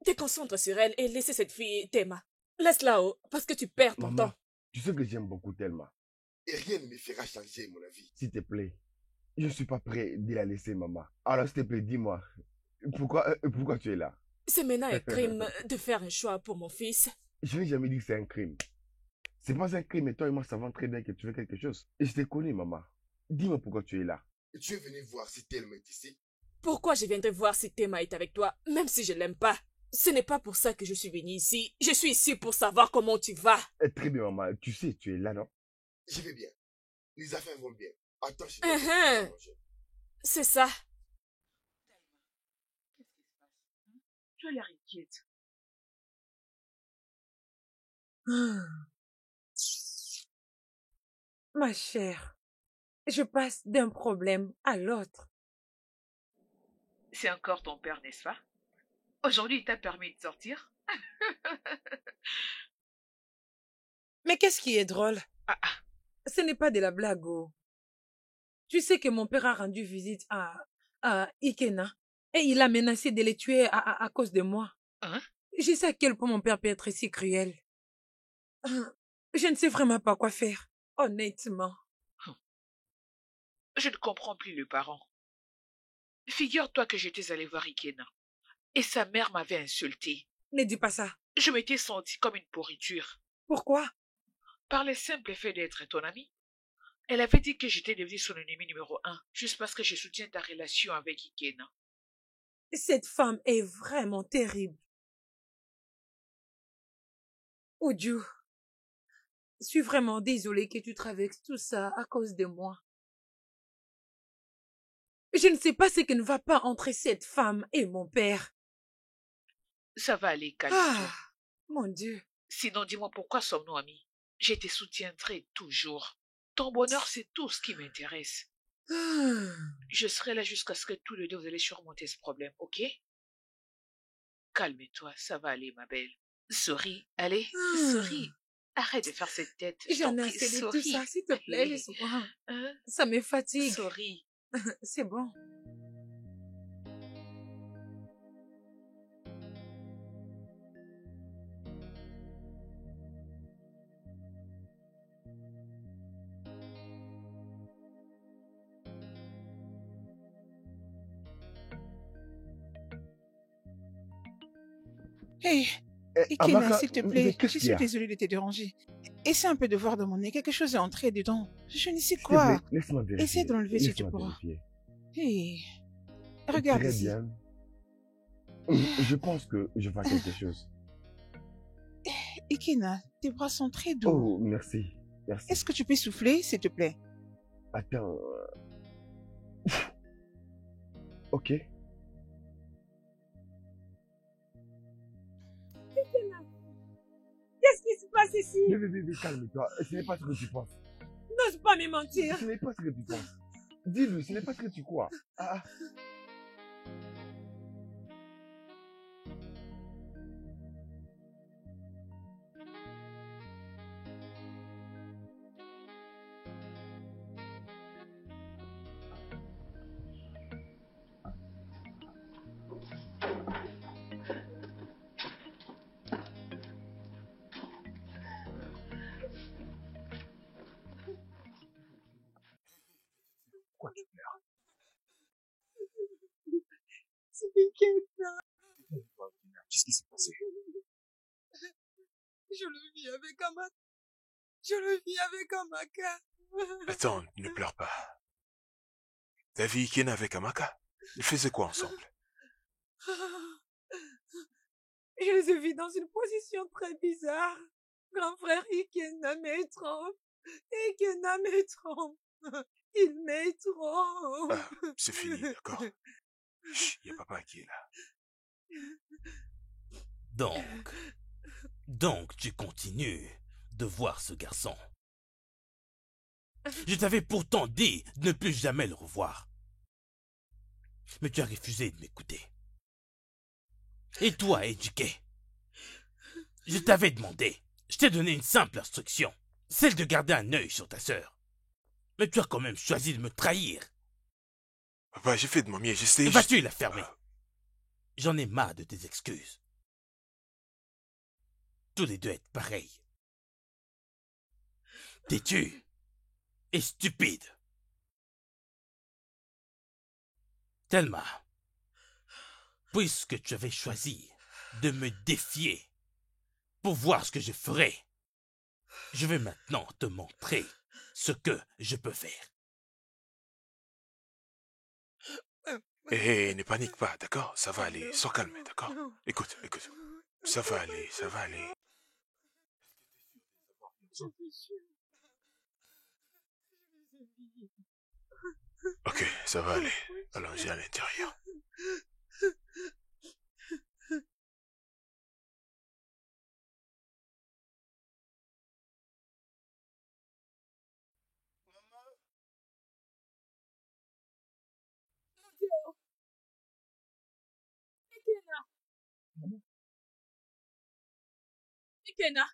Speaker 2: te concentres sur elle et laisser cette fille Thelma. Laisse-la, oh, parce que tu perds ton
Speaker 5: Maman,
Speaker 2: temps.
Speaker 5: tu sais que j'aime beaucoup Thelma.
Speaker 6: Et rien ne me fera changer mon avis.
Speaker 5: S'il te plaît, je ne suis pas prêt de la laisser, maman. Alors, s'il te plaît, dis-moi, pourquoi tu es là?
Speaker 2: C'est maintenant un crime de faire un choix pour mon fils.
Speaker 5: Je n'ai jamais dit que c'est un crime. C'est pas un crime, et toi et moi savons très bien que tu veux quelque chose. Et je t'ai connu, maman. Dis-moi pourquoi tu es là.
Speaker 6: Et tu es venu voir si Thelma est ici.
Speaker 2: Pourquoi je viendrais voir si Thelma est avec toi, même si je l'aime pas? Ce n'est pas pour ça que je suis venue ici. Je suis ici pour savoir comment tu vas.
Speaker 5: Très bien, maman. Tu sais, tu es là, non?
Speaker 6: Je vais bien. Les affaires vont bien. Attends, je
Speaker 2: Uh-huh. C'est ça.
Speaker 8: Tu as l'air inquiète.
Speaker 7: Ma chère, je passe d'un problème à l'autre.
Speaker 8: C'est encore ton père, n'est-ce pas? Aujourd'hui, il t'a permis de sortir?
Speaker 7: Mais qu'est-ce qui est drôle?
Speaker 8: Ah, ah.
Speaker 7: Ce n'est pas de la blague, oh. Tu sais que mon père a rendu visite à Ikena et il a menacé de les tuer à cause de moi.
Speaker 8: Hein?
Speaker 7: Je sais à quel point mon père peut être si cruel. Je ne sais vraiment pas quoi faire, honnêtement.
Speaker 8: Je ne comprends plus le parent. Figure-toi que j'étais allée voir Ikena et sa mère m'avait insulté.
Speaker 7: Ne dis pas ça.
Speaker 8: Je m'étais sentie comme une pourriture.
Speaker 7: Pourquoi?
Speaker 8: Par le simple fait d'être ton amie. Elle avait dit que j'étais devenue son ennemi numéro 1, juste parce que je soutiens ta relation avec Ikena.
Speaker 7: Cette femme est vraiment terrible. Oudjou, je suis vraiment désolée que tu traverses tout ça à cause de moi. Je ne sais pas ce qui ne va pas entre cette femme et mon père.
Speaker 8: Ça va aller, calme-toi.
Speaker 7: Ah, mon Dieu.
Speaker 8: Sinon, dis-moi pourquoi sommes-nous amis? Je te soutiendrai toujours. Ton bonheur, c'est tout ce qui m'intéresse. Je serai là jusqu'à ce que tous les deux vous allez surmonter ce problème, ok? Calme-toi, ça va aller, ma belle. Souris, allez, souris. Arrête de faire cette tête.
Speaker 7: J'en ai assez de tout ça, s'il te plaît,
Speaker 8: Allez.
Speaker 7: laisse-moi.
Speaker 8: Hein?
Speaker 7: Ça me fatigue.
Speaker 8: Souris.
Speaker 7: C'est bon.
Speaker 9: Hé,
Speaker 5: Eh,
Speaker 9: Ikena,
Speaker 5: Amaka,
Speaker 9: s'il te
Speaker 5: mais
Speaker 9: plaît,
Speaker 5: qu'est-ce
Speaker 9: je
Speaker 5: qu'il y
Speaker 9: suis
Speaker 5: a?
Speaker 9: désolée de te déranger. Essaie un peu de voir dans mon nez, quelque chose est entré dedans. Je ne sais
Speaker 5: S'il te
Speaker 9: quoi.
Speaker 5: plaît, laisse-moi vérifier.
Speaker 9: Essaie de l'enlever si tu
Speaker 5: Laisse-moi
Speaker 9: pourras.
Speaker 5: vérifier.
Speaker 9: Hé, regarde
Speaker 5: Très
Speaker 9: ici.
Speaker 5: bien. Je pense que je vois quelque chose.
Speaker 9: Ikena, tes bras sont très doux.
Speaker 5: Oh, merci. Merci.
Speaker 9: Est-ce que tu peux souffler, s'il te plaît?
Speaker 5: Attends. Ok.
Speaker 7: Qu'est-ce qui se passe ici?
Speaker 5: Mais calme-toi. Ce n'est pas ce que tu penses.
Speaker 7: N'ose pas me mentir.
Speaker 5: Ce n'est pas ce que tu penses. Dis-lui, ce n'est pas ce que tu crois. Ah. Pourquoi tu pleures?
Speaker 7: C'est Ikena.
Speaker 5: Qu'est-ce qui s'est passé?
Speaker 7: Je le vis avec Amaka. Je le vis avec Amaka.
Speaker 1: Attends, ne pleure pas. T'as vu Ikena avec Amaka? Ils faisaient quoi ensemble?
Speaker 7: Je les ai vus dans une position très bizarre. Grand frère Ikena me trompe. Ikena me trompe. Il me trompe.
Speaker 1: Ah, c'est fini, d'accord? Chut, y a papa qui est là.
Speaker 3: Donc tu continues de voir ce garçon. Je t'avais pourtant dit de ne plus jamais le revoir. Mais tu as refusé de m'écouter. Et toi, éduqué, je t'avais demandé, je t'ai donné une simple instruction, celle de garder un œil sur ta sœur. Mais tu as quand même choisi de me trahir.
Speaker 1: Papa, j'ai fait de mon mieux, j'essaie...
Speaker 3: Vas-tu la fermer? J'en ai marre de tes excuses. Tous les deux êtes pareils. Têtu et stupide. Thelma, puisque tu avais choisi de me défier pour voir ce que je ferais, je vais maintenant te montrer ce que je peux faire.
Speaker 1: Hé, ne panique pas, d'accord? Ça va aller, sois calme, d'accord? Écoute, écoute. Ça va aller, ça va aller. Ok, ça va aller. Allons-y à l'intérieur.
Speaker 2: Ikena,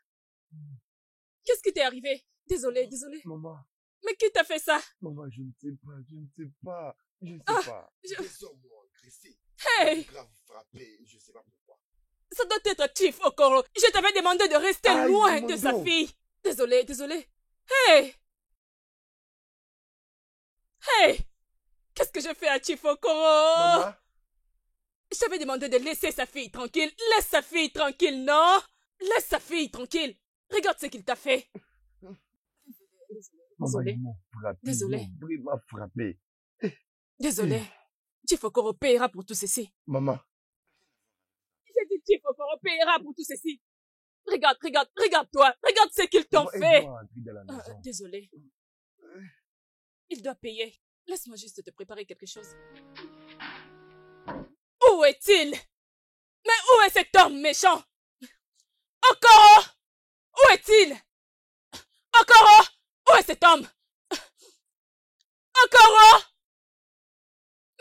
Speaker 2: qu'est-ce qui t'est arrivé? Désolé, désolé.
Speaker 5: Maman,
Speaker 2: Mais qui t'a fait ça?
Speaker 5: maman, je ne sais pas, je ne sais pas. Je ne sais
Speaker 2: Ah,
Speaker 5: pas.
Speaker 6: Des hommes m'ont agressé.
Speaker 2: Hey,
Speaker 6: Grave frappé, je sais pas pourquoi.
Speaker 2: ça doit être Chief Okoro. Je t'avais demandé de rester
Speaker 5: Aïe,
Speaker 2: loin
Speaker 5: mon
Speaker 2: de sa
Speaker 5: dos.
Speaker 2: fille. Désolé, désolé. Hey! Hey! Qu'est-ce que je fais à Chief Okoro?
Speaker 5: Maman,
Speaker 2: Je t'avais demandé de laisser sa fille tranquille. Laisse sa fille tranquille, non? Laisse sa fille tranquille. Regarde ce qu'il t'a fait.
Speaker 5: maman,
Speaker 2: Désolé.
Speaker 5: ils m'ont frappé.
Speaker 2: Désolé.
Speaker 5: Ils m'ont vraiment frappé.
Speaker 2: Désolé. Chief Okoro payera pour tout ceci.
Speaker 5: Maman,
Speaker 2: J'ai dit Chief Okoro payera pour tout ceci. Regarde, regarde, regarde-toi. Regarde ce qu'ils t'ont
Speaker 5: maman,
Speaker 2: fait.
Speaker 5: aide-moi à entrer dans la maison.
Speaker 2: Désolé. Il doit payer. Laisse-moi juste te préparer quelque chose. Où est-il? Mais où est cet homme méchant? Okoro! Où est-il? Okoro! Où est cet homme? Okoro!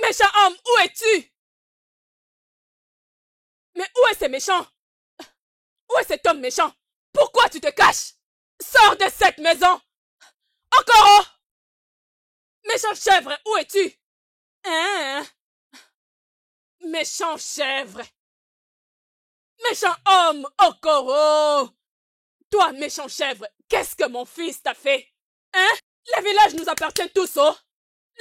Speaker 2: Méchant homme, où es-tu? Mais où est ce méchant? Où est cet homme méchant? Pourquoi tu te caches? Sors de cette maison! Okoro! Méchant chèvre, où es-tu? Hein? Méchant chèvre! Méchant homme, Okoro! Toi, méchant chèvre, qu'est-ce que mon fils t'a fait? Hein? Le village nous appartient tous, oh!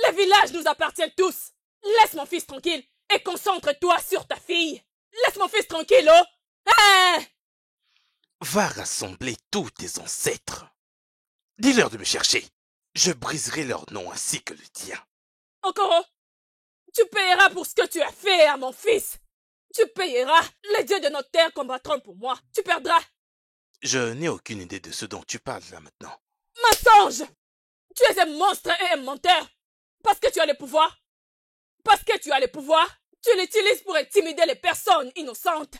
Speaker 2: Le village nous appartient tous! Laisse mon fils tranquille et concentre-toi sur ta fille! Laisse mon fils tranquille, oh! Hein?
Speaker 3: Va rassembler tous tes ancêtres. Dis-leur de me chercher. Je briserai leur nom ainsi que le tien.
Speaker 2: Okoro, tu payeras pour ce que tu as fait à mon fils! Tu payeras! Les dieux de notre terre combattront pour moi! Tu perdras!
Speaker 3: Je n'ai aucune idée de ce dont tu parles là maintenant.
Speaker 2: Mensonge! Tu es un monstre et un menteur! Parce que tu as le pouvoir! Parce que tu as le pouvoir! Tu l'utilises pour intimider les personnes innocentes!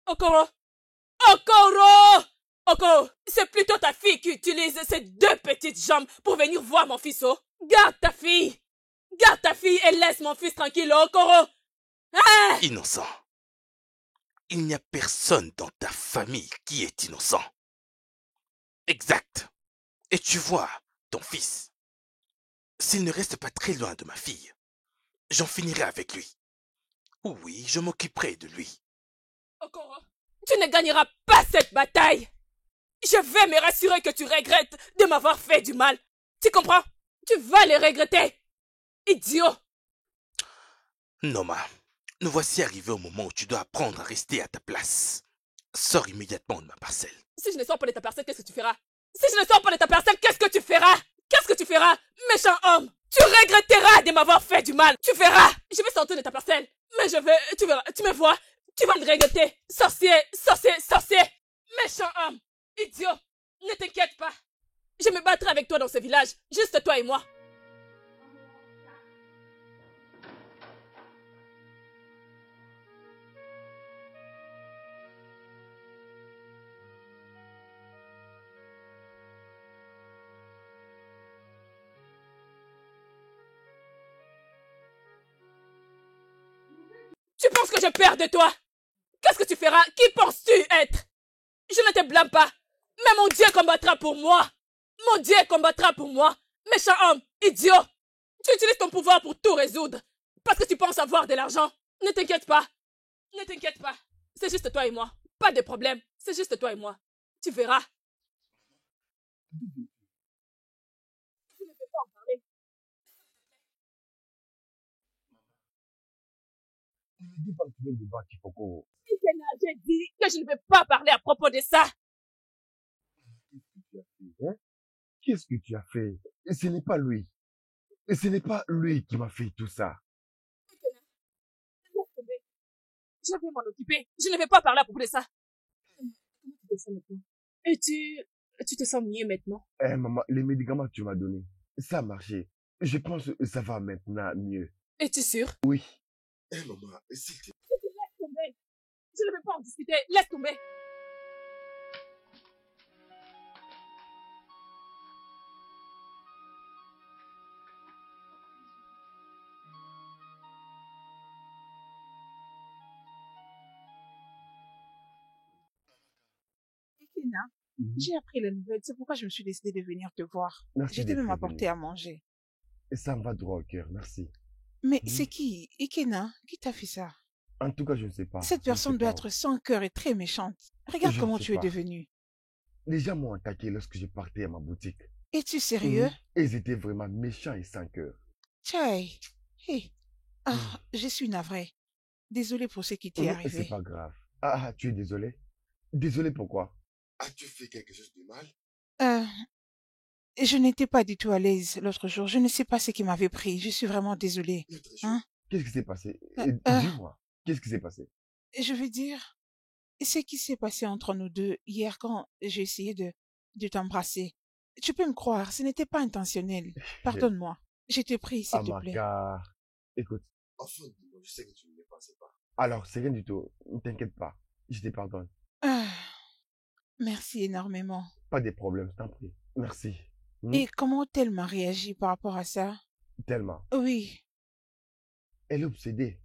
Speaker 2: Okoro! Okoro! Okoro, c'est plutôt ta fille qui utilise ses deux petites jambes pour venir voir mon fils, oh! Garde ta fille! Garde ta fille et laisse mon fils tranquille, Okoro! Hein?
Speaker 3: Innocent. Il n'y a personne dans ta famille qui est innocent. Exact. Et tu vois, ton fils, s'il ne reste pas très loin de ma fille, j'en finirai avec lui. Oui, je m'occuperai de lui.
Speaker 2: Okoro, tu ne gagneras pas cette bataille! Je vais me rassurer que tu regrettes de m'avoir fait du mal. Tu comprends? Tu vas le regretter. Idiot!
Speaker 3: Noma, nous voici arrivés au moment où tu dois apprendre à rester à ta place. Sors immédiatement de ma parcelle.
Speaker 2: Si je ne sors pas de ta parcelle, qu'est-ce que tu feras? Si je ne sors pas de ta parcelle, qu'est-ce que tu feras? Qu'est-ce que tu feras, méchant homme? Tu regretteras de m'avoir fait du mal. Tu feras. Je vais sortir de ta parcelle. Mais je vais... Tu verras. Tu me vois. Tu vas le regretter. Sorcier, sorcier, sorcier. Méchant homme. Idiot. Ne t'inquiète pas. Je me battrai avec toi dans ce village. Juste toi et moi. Tu penses que je perds de toi? Qu'est-ce que tu feras? Qui penses-tu être? Je ne te blâme pas. Mais mon Dieu combattra pour moi. Mon Dieu combattra pour moi. Méchant homme, idiot. Tu utilises ton pouvoir pour tout résoudre. Parce que tu penses avoir de l'argent. Ne t'inquiète pas. Ne t'inquiète pas. C'est juste toi et moi. Pas de problème. C'est juste toi et moi. Tu verras. Je ne peux pas en parler.
Speaker 5: Ne me dis pas que tu veux me battre, Kipoko.
Speaker 2: Ikena, j'ai dit que je ne peux pas parler à propos de ça.
Speaker 5: Qu'est-ce que tu as fait, hein? Qu'est-ce que tu as fait? Et ce n'est pas lui. Et ce n'est pas lui qui m'a fait tout ça.
Speaker 2: Ikena, laisse tomber. Je vais m'en occuper. Je ne vais pas parler à propos de ça. Comment tu te sens maintenant? Et tu te sens mieux maintenant?
Speaker 5: Eh, maman, les médicaments que tu m'as donnés, ça a marché. Je pense que ça va maintenant mieux.
Speaker 2: Es-tu sûr?
Speaker 5: Oui.
Speaker 6: Eh, maman, s'il te
Speaker 2: Laisse tomber. Je ne veux pas en discuter. Laisse tomber.
Speaker 9: Ikena, j'ai appris la nouvelle, c'est pourquoi je me suis décidée de venir te voir.
Speaker 5: Merci
Speaker 9: J'ai
Speaker 5: d'être
Speaker 9: même
Speaker 5: venu.
Speaker 9: apporté à manger.
Speaker 5: Et ça me va droit au cœur, merci.
Speaker 9: Mais c'est qui? Ikena, qui t'a fait ça?
Speaker 5: En tout cas, je ne sais pas.
Speaker 9: Cette
Speaker 5: Je ne
Speaker 9: personne
Speaker 5: sais
Speaker 9: doit
Speaker 5: pas.
Speaker 9: être sans cœur et très méchante. Regarde
Speaker 5: Je ne
Speaker 9: comment
Speaker 5: sais
Speaker 9: tu es
Speaker 5: pas.
Speaker 9: devenu.
Speaker 5: Les gens m'ont attaqué lorsque j'ai parti à ma boutique.
Speaker 9: Es-tu sérieux?
Speaker 5: Et ils étaient vraiment méchants et sans cœur.
Speaker 9: Tchai. Hey. Ah, je suis navrée. Désolée pour ce qui t'est
Speaker 5: C'est
Speaker 9: arrivé.
Speaker 5: pas grave. Ah, tu es désolé? Désolé pourquoi?
Speaker 6: As-tu fait quelque chose de mal?
Speaker 9: Je n'étais pas du tout à l'aise l'autre jour. Je ne sais pas ce qui m'avait pris. Je suis vraiment désolée.
Speaker 6: L'autre jour,
Speaker 9: Hein?
Speaker 5: Qu'est-ce qui s'est passé?
Speaker 9: Euh,
Speaker 5: Dis-moi. Qu'est-ce qui s'est passé?
Speaker 9: Je veux dire, ce qui s'est passé entre nous deux hier quand j'ai essayé de t'embrasser. Tu peux me croire, ce n'était pas intentionnel. Pardonne-moi. Je te prie, s'il te plaît.
Speaker 5: Amaka, écoute,
Speaker 6: Enfin, dis-moi, je sais que tu ne me pensais pas.
Speaker 5: alors c'est rien du tout, ne t'inquiète pas, je te pardonne.
Speaker 9: Ah, merci énormément.
Speaker 5: Pas de problème, je t'en prie. Merci.
Speaker 9: Et comment Thelma réagit par rapport à ça?
Speaker 5: Tellement.
Speaker 9: Oui.
Speaker 5: Elle est obsédée.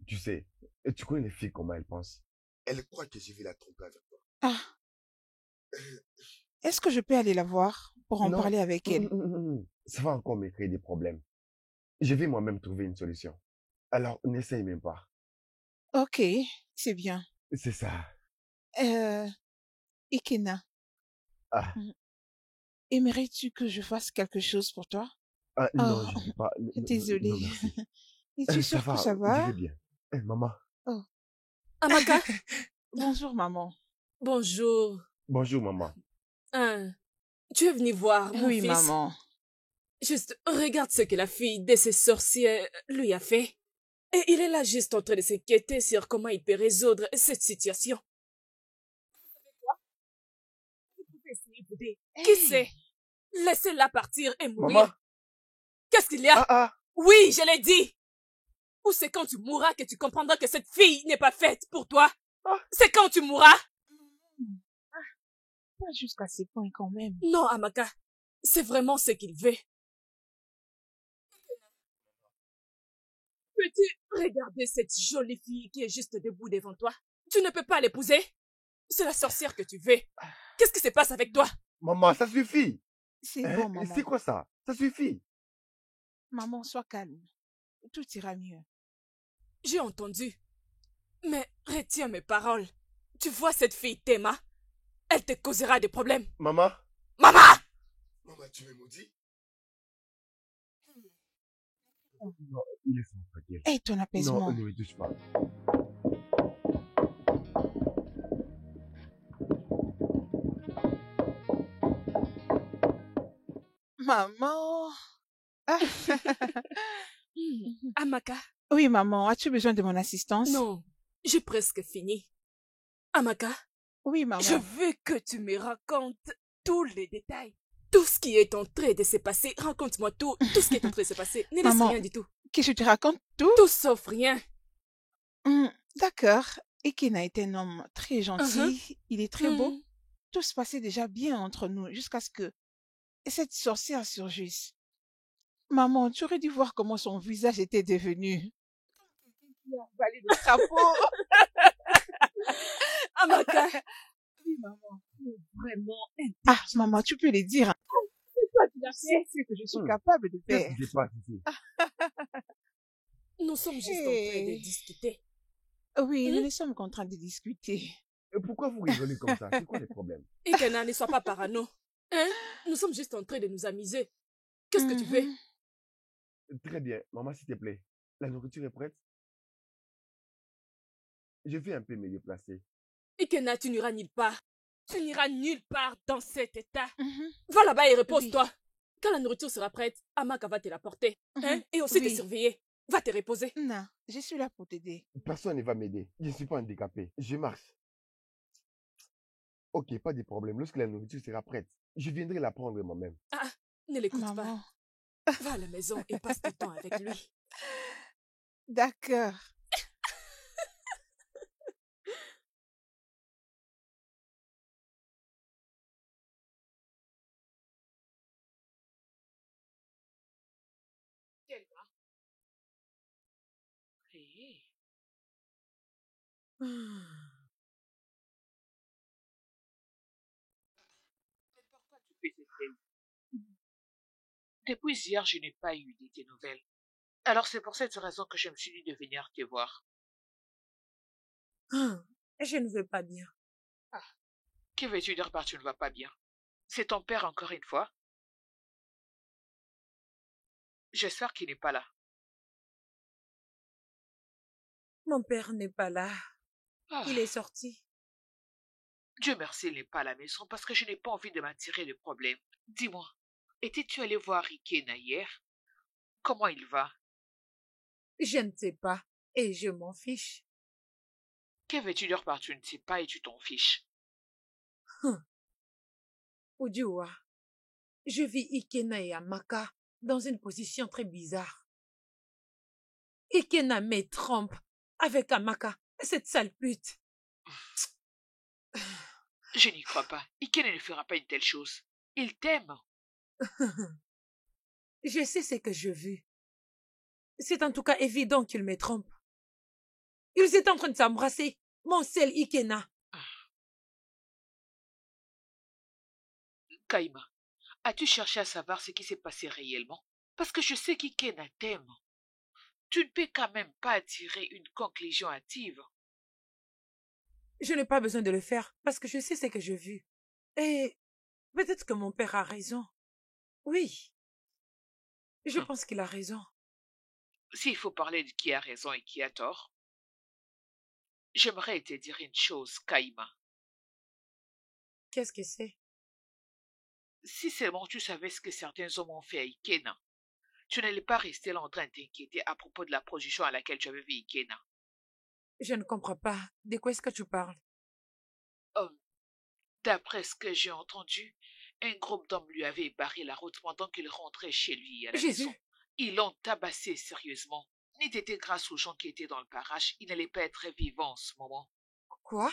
Speaker 5: Tu sais, et tu connais les filles, comment elles pensent.
Speaker 6: Elle croit que je vais la tromper avec toi.
Speaker 9: Ah, est-ce que je peux aller la voir pour en
Speaker 5: Non.
Speaker 9: parler avec elle?
Speaker 5: Ça va encore me créer des problèmes. Je vais moi-même trouver une solution. Alors, n'essaye même pas.
Speaker 9: Ok, c'est bien.
Speaker 5: C'est ça.
Speaker 9: Ikena,
Speaker 5: Ah,
Speaker 9: aimerais-tu que je fasse quelque chose pour toi?
Speaker 5: non,
Speaker 9: Oh,
Speaker 5: je sais pas.
Speaker 9: désolée.
Speaker 5: Non, merci.
Speaker 9: Es-tu sûre que ça
Speaker 5: Je
Speaker 9: va?
Speaker 5: vais bien. Maman.
Speaker 9: Oh,
Speaker 2: Amaka,
Speaker 9: bonjour maman.
Speaker 2: bonjour.
Speaker 5: Bonjour, maman.
Speaker 2: Hein, tu es venu voir mon
Speaker 9: Oui,
Speaker 2: fils.
Speaker 9: maman.
Speaker 2: Juste, regarde ce que la fille de ces sorcières lui a fait. Et il est là juste en train de s'inquiéter sur comment il peut résoudre cette situation. Vous pouvez essayer d'aider. Qui sait? Laissez-la partir et mourir.
Speaker 5: Maman.
Speaker 2: Qu'est-ce qu'il y a?
Speaker 5: Ah.
Speaker 2: Oui, je l'ai dit. Ou c'est quand tu mourras que tu comprendras que cette fille n'est pas faite pour toi. C'est quand tu mourras.
Speaker 9: Pas jusqu'à ce point quand même.
Speaker 2: Non, Amaka, c'est vraiment ce qu'il veut. Peux-tu regarder cette jolie fille qui est juste debout devant toi? Tu ne peux pas l'épouser? C'est la sorcière que tu veux. Qu'est-ce qui se passe avec toi?
Speaker 5: Maman, ça suffit.
Speaker 9: C'est
Speaker 5: Hein?
Speaker 9: bon, maman.
Speaker 5: C'est quoi ça? Ça suffit.
Speaker 9: Maman, sois calme. Tout ira mieux.
Speaker 2: J'ai entendu. Mais retiens mes paroles. Tu vois cette fille Thelma? Elle te causera des problèmes.
Speaker 5: Maman.
Speaker 2: Maman!
Speaker 6: Maman, tu me maudis?
Speaker 5: Non, laisse-moi tranquille.
Speaker 9: Hé, ton apaisement.
Speaker 5: Non, ne me touche pas.
Speaker 9: Maman. Ah.
Speaker 2: Amaka?
Speaker 9: Oui, maman. As-tu besoin de mon assistance?
Speaker 2: Non, j'ai presque fini. Amaka?
Speaker 9: Oui, maman.
Speaker 2: Je veux que tu me racontes tous les détails. Tout ce qui est en train de se passer. Raconte-moi tout. Tout ce qui est en train de se passer. Ne laisse
Speaker 9: Maman,
Speaker 2: rien du tout.
Speaker 9: Que je te raconte tout?
Speaker 2: Tout sauf rien.
Speaker 9: D'accord. Ikena est un homme très gentil. Il est très beau. Tout se passait déjà bien entre nous jusqu'à ce que cette sorcière surgisse. Maman, tu aurais dû voir comment son visage était devenu. Il a avalé le chapeau.
Speaker 2: Amaka.
Speaker 9: Oui, maman.
Speaker 2: Vraiment.
Speaker 9: Ah, maman, tu peux le dire.
Speaker 2: C'est toi qui l'as fait.
Speaker 9: C'est ce que je suis capable de faire.
Speaker 5: Qu'est-ce qui se passe ici?
Speaker 2: Nous sommes juste en train de discuter.
Speaker 9: Oui, nous sommes en train de discuter.
Speaker 5: Et pourquoi vous rigolez comme ça? C'est quoi le problème?
Speaker 2: Ikena, ne sois pas parano. Hein? Nous sommes juste en train de nous amuser. Qu'est-ce que tu veux?
Speaker 5: Très bien. Maman, s'il te plaît. La nourriture est prête? Je vais un peu me déplacer.
Speaker 2: Ikena, tu n'iras nulle part. Tu n'iras nulle part dans cet état. Va là-bas et repose-toi. Quand la nourriture sera prête, Amaka va te la porter. Hein? Et aussi te surveiller. Va te reposer.
Speaker 9: Non, je suis là pour t'aider.
Speaker 5: Personne ne va m'aider. Je ne suis pas handicapé. Je marche. Ok, pas de problème. Lorsque la nourriture sera prête, je viendrai la prendre moi-même.
Speaker 2: Ah, ne l'écoute
Speaker 9: Maman.
Speaker 2: pas. Va à la maison et passe du temps avec lui.
Speaker 9: D'accord.
Speaker 8: Thelma. Hé. Mais pourquoi tu fais cette tête? Depuis hier, je n'ai pas eu de tes nouvelles. Alors c'est pour cette raison que je me suis dit de venir te voir.
Speaker 7: Je ne veux pas bien.
Speaker 8: Que veux-tu dire par tu ne vas pas bien? C'est ton père encore une fois? J'espère qu'il n'est pas là.
Speaker 7: Mon père n'est pas là.
Speaker 8: Ah,
Speaker 7: Il est sorti.
Speaker 8: Dieu merci, il n'est pas à la maison parce que je n'ai pas envie de m'attirer le problème. Dis-moi, étais-tu allé voir Ikena hier? Comment il va?
Speaker 7: Je ne sais pas. Et je m'en fiche.
Speaker 8: Que veux-tu dire par tu ne sais pas et tu t'en fiches?
Speaker 7: Udiwa, je vis Ikena et Amaka dans une position très bizarre. Ikena me trompe avec Amaka, cette sale pute.
Speaker 8: Je n'y crois pas. Ikena ne fera pas une telle chose. Il t'aime.
Speaker 7: Je sais ce que j'ai vu. C'est en tout cas évident qu'il me trompe. Ils étaient en train de s'embrasser, mon seul Ikena.
Speaker 8: Kaima, as-tu cherché à savoir ce qui s'est passé réellement? Parce que je sais qu'Ikena t'aime. Tu ne peux quand même pas tirer une conclusion hâtive.
Speaker 7: Je n'ai pas besoin de le faire parce que je sais ce que j'ai vu. Et peut-être que mon père a raison. Oui, je pense qu'il a raison.
Speaker 8: S'il faut parler de qui a raison et qui a tort, j'aimerais te dire une chose, Kaima.
Speaker 7: Qu'est-ce que c'est?
Speaker 8: Si seulement tu savais ce que certains hommes ont fait à Ikena, tu n'allais pas rester là en train de t'inquiéter à propos de la position à laquelle tu avais vu Ikena.
Speaker 7: Je ne comprends pas. De quoi est-ce que tu parles?
Speaker 8: D'après ce que j'ai entendu, un groupe d'hommes lui avait barré la route pendant qu'il rentrait chez lui à la
Speaker 7: Jésus.
Speaker 8: maison. Ils l'ont tabassé sérieusement. N'eût été grâce aux gens qui étaient dans le barrage, il n'allait pas être vivant en ce moment.
Speaker 7: Quoi?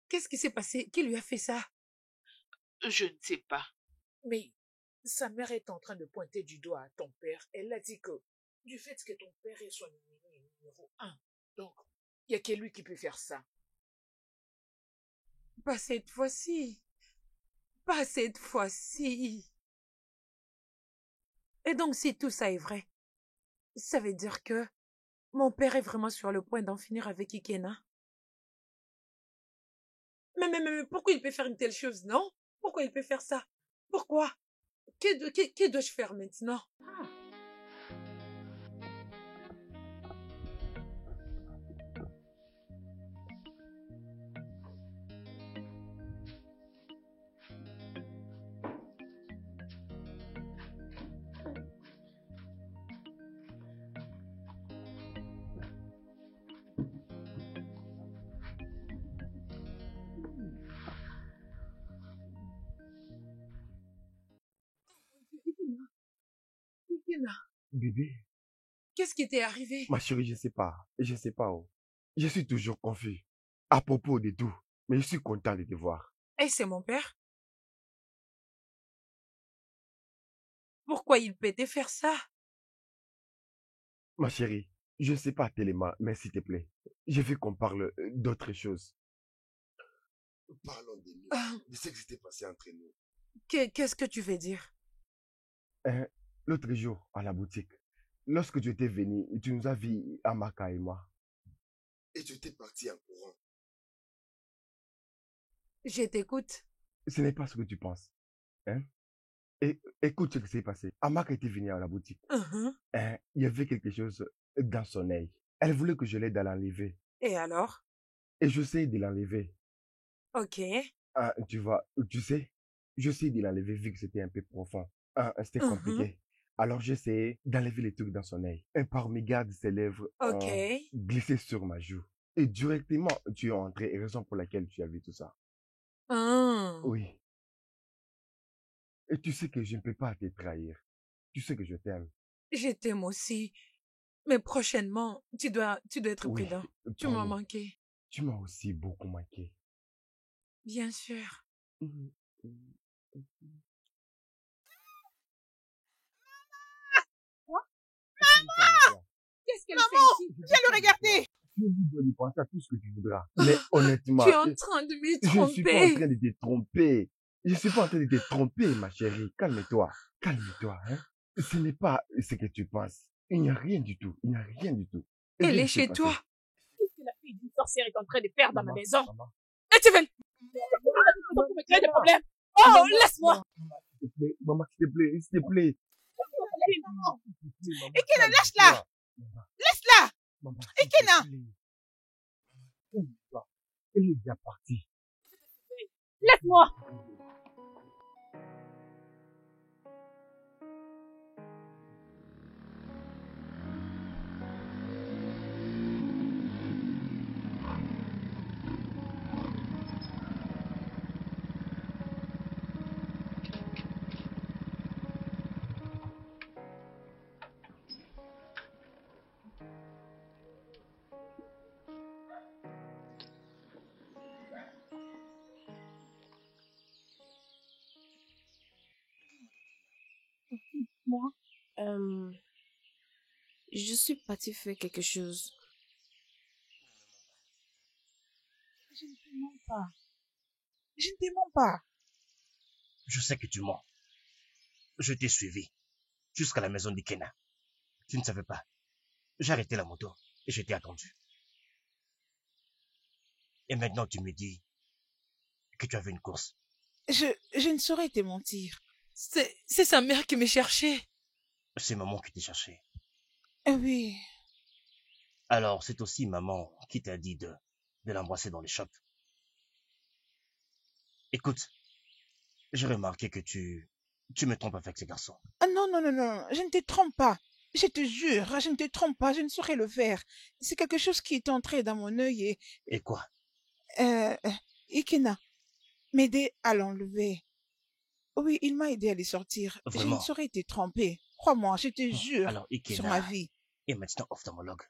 Speaker 7: Qu'est-ce qui s'est passé? Qui lui a fait ça?
Speaker 8: Je ne sais pas.
Speaker 2: Mais sa mère est en train de pointer du doigt à ton père. Elle a dit que du fait que ton père est son ennemi numéro 1, donc il n'y a que lui qui peut faire ça.
Speaker 7: Pas cette fois-ci. Pas cette fois-ci. Et donc, si tout ça est vrai, ça veut dire que mon père est vraiment sur le point d'en finir avec Ikena. Mais pourquoi il peut faire une telle chose, non? Pourquoi il peut faire ça? Pourquoi? Que dois-je faire maintenant? Ikena,
Speaker 5: Bébé,
Speaker 7: qu'est-ce qui t'est arrivé?
Speaker 5: ma chérie, je sais pas. Je sais pas. Oh. Je suis toujours confus à propos de tout. Mais je suis content de te voir.
Speaker 7: Et c'est mon père? Pourquoi il peut te faire ça?
Speaker 5: Ma chérie, je sais pas tellement, mais s'il te plaît, je veux qu'on parle d'autre chose.
Speaker 6: Parlons de nous, de ce qui s'était passé entre nous.
Speaker 7: Qu'est-ce que tu veux dire?
Speaker 5: L'autre jour, à la boutique, lorsque tu étais venu, tu nous as vu, Amaka et moi.
Speaker 6: Et tu étais parti en courant.
Speaker 7: Je t'écoute.
Speaker 5: Ce n'est pas ce que tu penses. Hein? Et écoute ce qui s'est passé. Amaka était venue à la boutique. Il y avait quelque chose dans son œil. Elle voulait que je l'aide à l'enlever.
Speaker 7: Et alors?
Speaker 5: Et j'essaie de l'enlever.
Speaker 7: Ok.
Speaker 5: Tu vois, tu sais, j'essaie de l'enlever vu que c'était un peu profond. C'était compliqué. Alors j'essayais d'enlever les trucs dans son œil. Et par mégarde, ses lèvres
Speaker 7: Ok.
Speaker 5: ont glissé sur ma joue. Et directement, tu es entré, et raison pour laquelle tu as vu tout ça. Oui. Et tu sais que je ne peux pas te trahir. Tu sais que je t'aime.
Speaker 7: Je t'aime aussi. Mais prochainement, tu dois être
Speaker 5: Oui,
Speaker 7: prudent. Tu
Speaker 5: promis.
Speaker 7: m'as manqué.
Speaker 5: Tu m'as aussi beaucoup manqué.
Speaker 7: Bien sûr.
Speaker 2: Qu'est-ce qu'elle fait ici?
Speaker 9: Viens le regarder.
Speaker 5: Tu es libre de penser à tout ce que tu voudras. Mais honnêtement,
Speaker 7: Tu es en train de me
Speaker 5: je ne suis pas en
Speaker 7: tromper.
Speaker 5: train de te tromper. Je ne suis pas en train de te tromper, ma chérie. Calme-toi. Calme-toi, hein. Ce n'est pas ce que tu penses. Il n'y a rien du tout. Il n'y a rien du tout.
Speaker 7: Elle
Speaker 5: Rien
Speaker 7: est
Speaker 5: ne s'est
Speaker 7: chez
Speaker 5: passé.
Speaker 7: toi.
Speaker 2: Qu'est-ce que la fille d'une sorcière est en train de faire dans ma
Speaker 5: Maman,
Speaker 2: maison?
Speaker 5: maman,
Speaker 7: Et tu veux...
Speaker 2: Pour me créer des problèmes. Oh, laisse-moi!
Speaker 5: s'il te plaît, maman, s'il te plaît, s'il te plaît.
Speaker 9: Ikena, lâche-la. Laisse-la. Ikena.
Speaker 5: Elle est déjà partie.
Speaker 2: Laisse-moi!
Speaker 9: Moi,
Speaker 2: Je suis partie faire quelque chose.
Speaker 9: je ne te mens pas. Je ne te mens pas.
Speaker 3: Je sais que tu mens. Je t'ai suivi jusqu'à la maison d'Ikena. Tu ne savais pas. J'ai arrêté la moto et je t'ai attendu. Et maintenant tu me dis que tu avais une course.
Speaker 9: Je ne saurais te mentir.
Speaker 7: C'est sa mère qui me cherchait.
Speaker 3: C'est maman qui t'a cherché.
Speaker 9: Oui,
Speaker 3: Alors c'est aussi maman qui t'a dit de l'embrasser dans les shops. Écoute, j'ai remarqué que tu me trompes avec ces garçons.
Speaker 9: ah non, non, non, non, je ne te trompe pas. Je te jure, je ne te trompe pas, je ne saurais le faire. C'est quelque chose qui est entré dans mon œil
Speaker 3: Et quoi?
Speaker 9: Ikena m'aider à l'enlever. Oui, il m'a aidé à les sortir. Je ne
Speaker 3: Vraiment?
Speaker 9: saurais te tromper. Crois-moi, je te jure
Speaker 3: Alors
Speaker 9: sur ma
Speaker 3: Ikena
Speaker 9: vie.
Speaker 3: est maintenant ophtalmologue.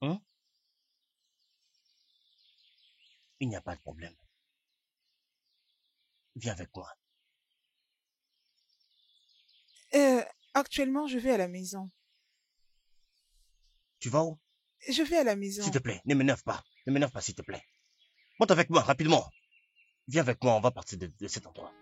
Speaker 3: Hein? Il n'y a pas de problème. Viens avec moi.
Speaker 9: Actuellement, je vais à la maison.
Speaker 3: Tu vas où?
Speaker 9: Je vais à la maison.
Speaker 3: S'il te plaît, ne m'énerve pas. Ne m'énerve pas, s'il te plaît. Monte avec moi, rapidement. Viens avec moi, on va partir de cet endroit.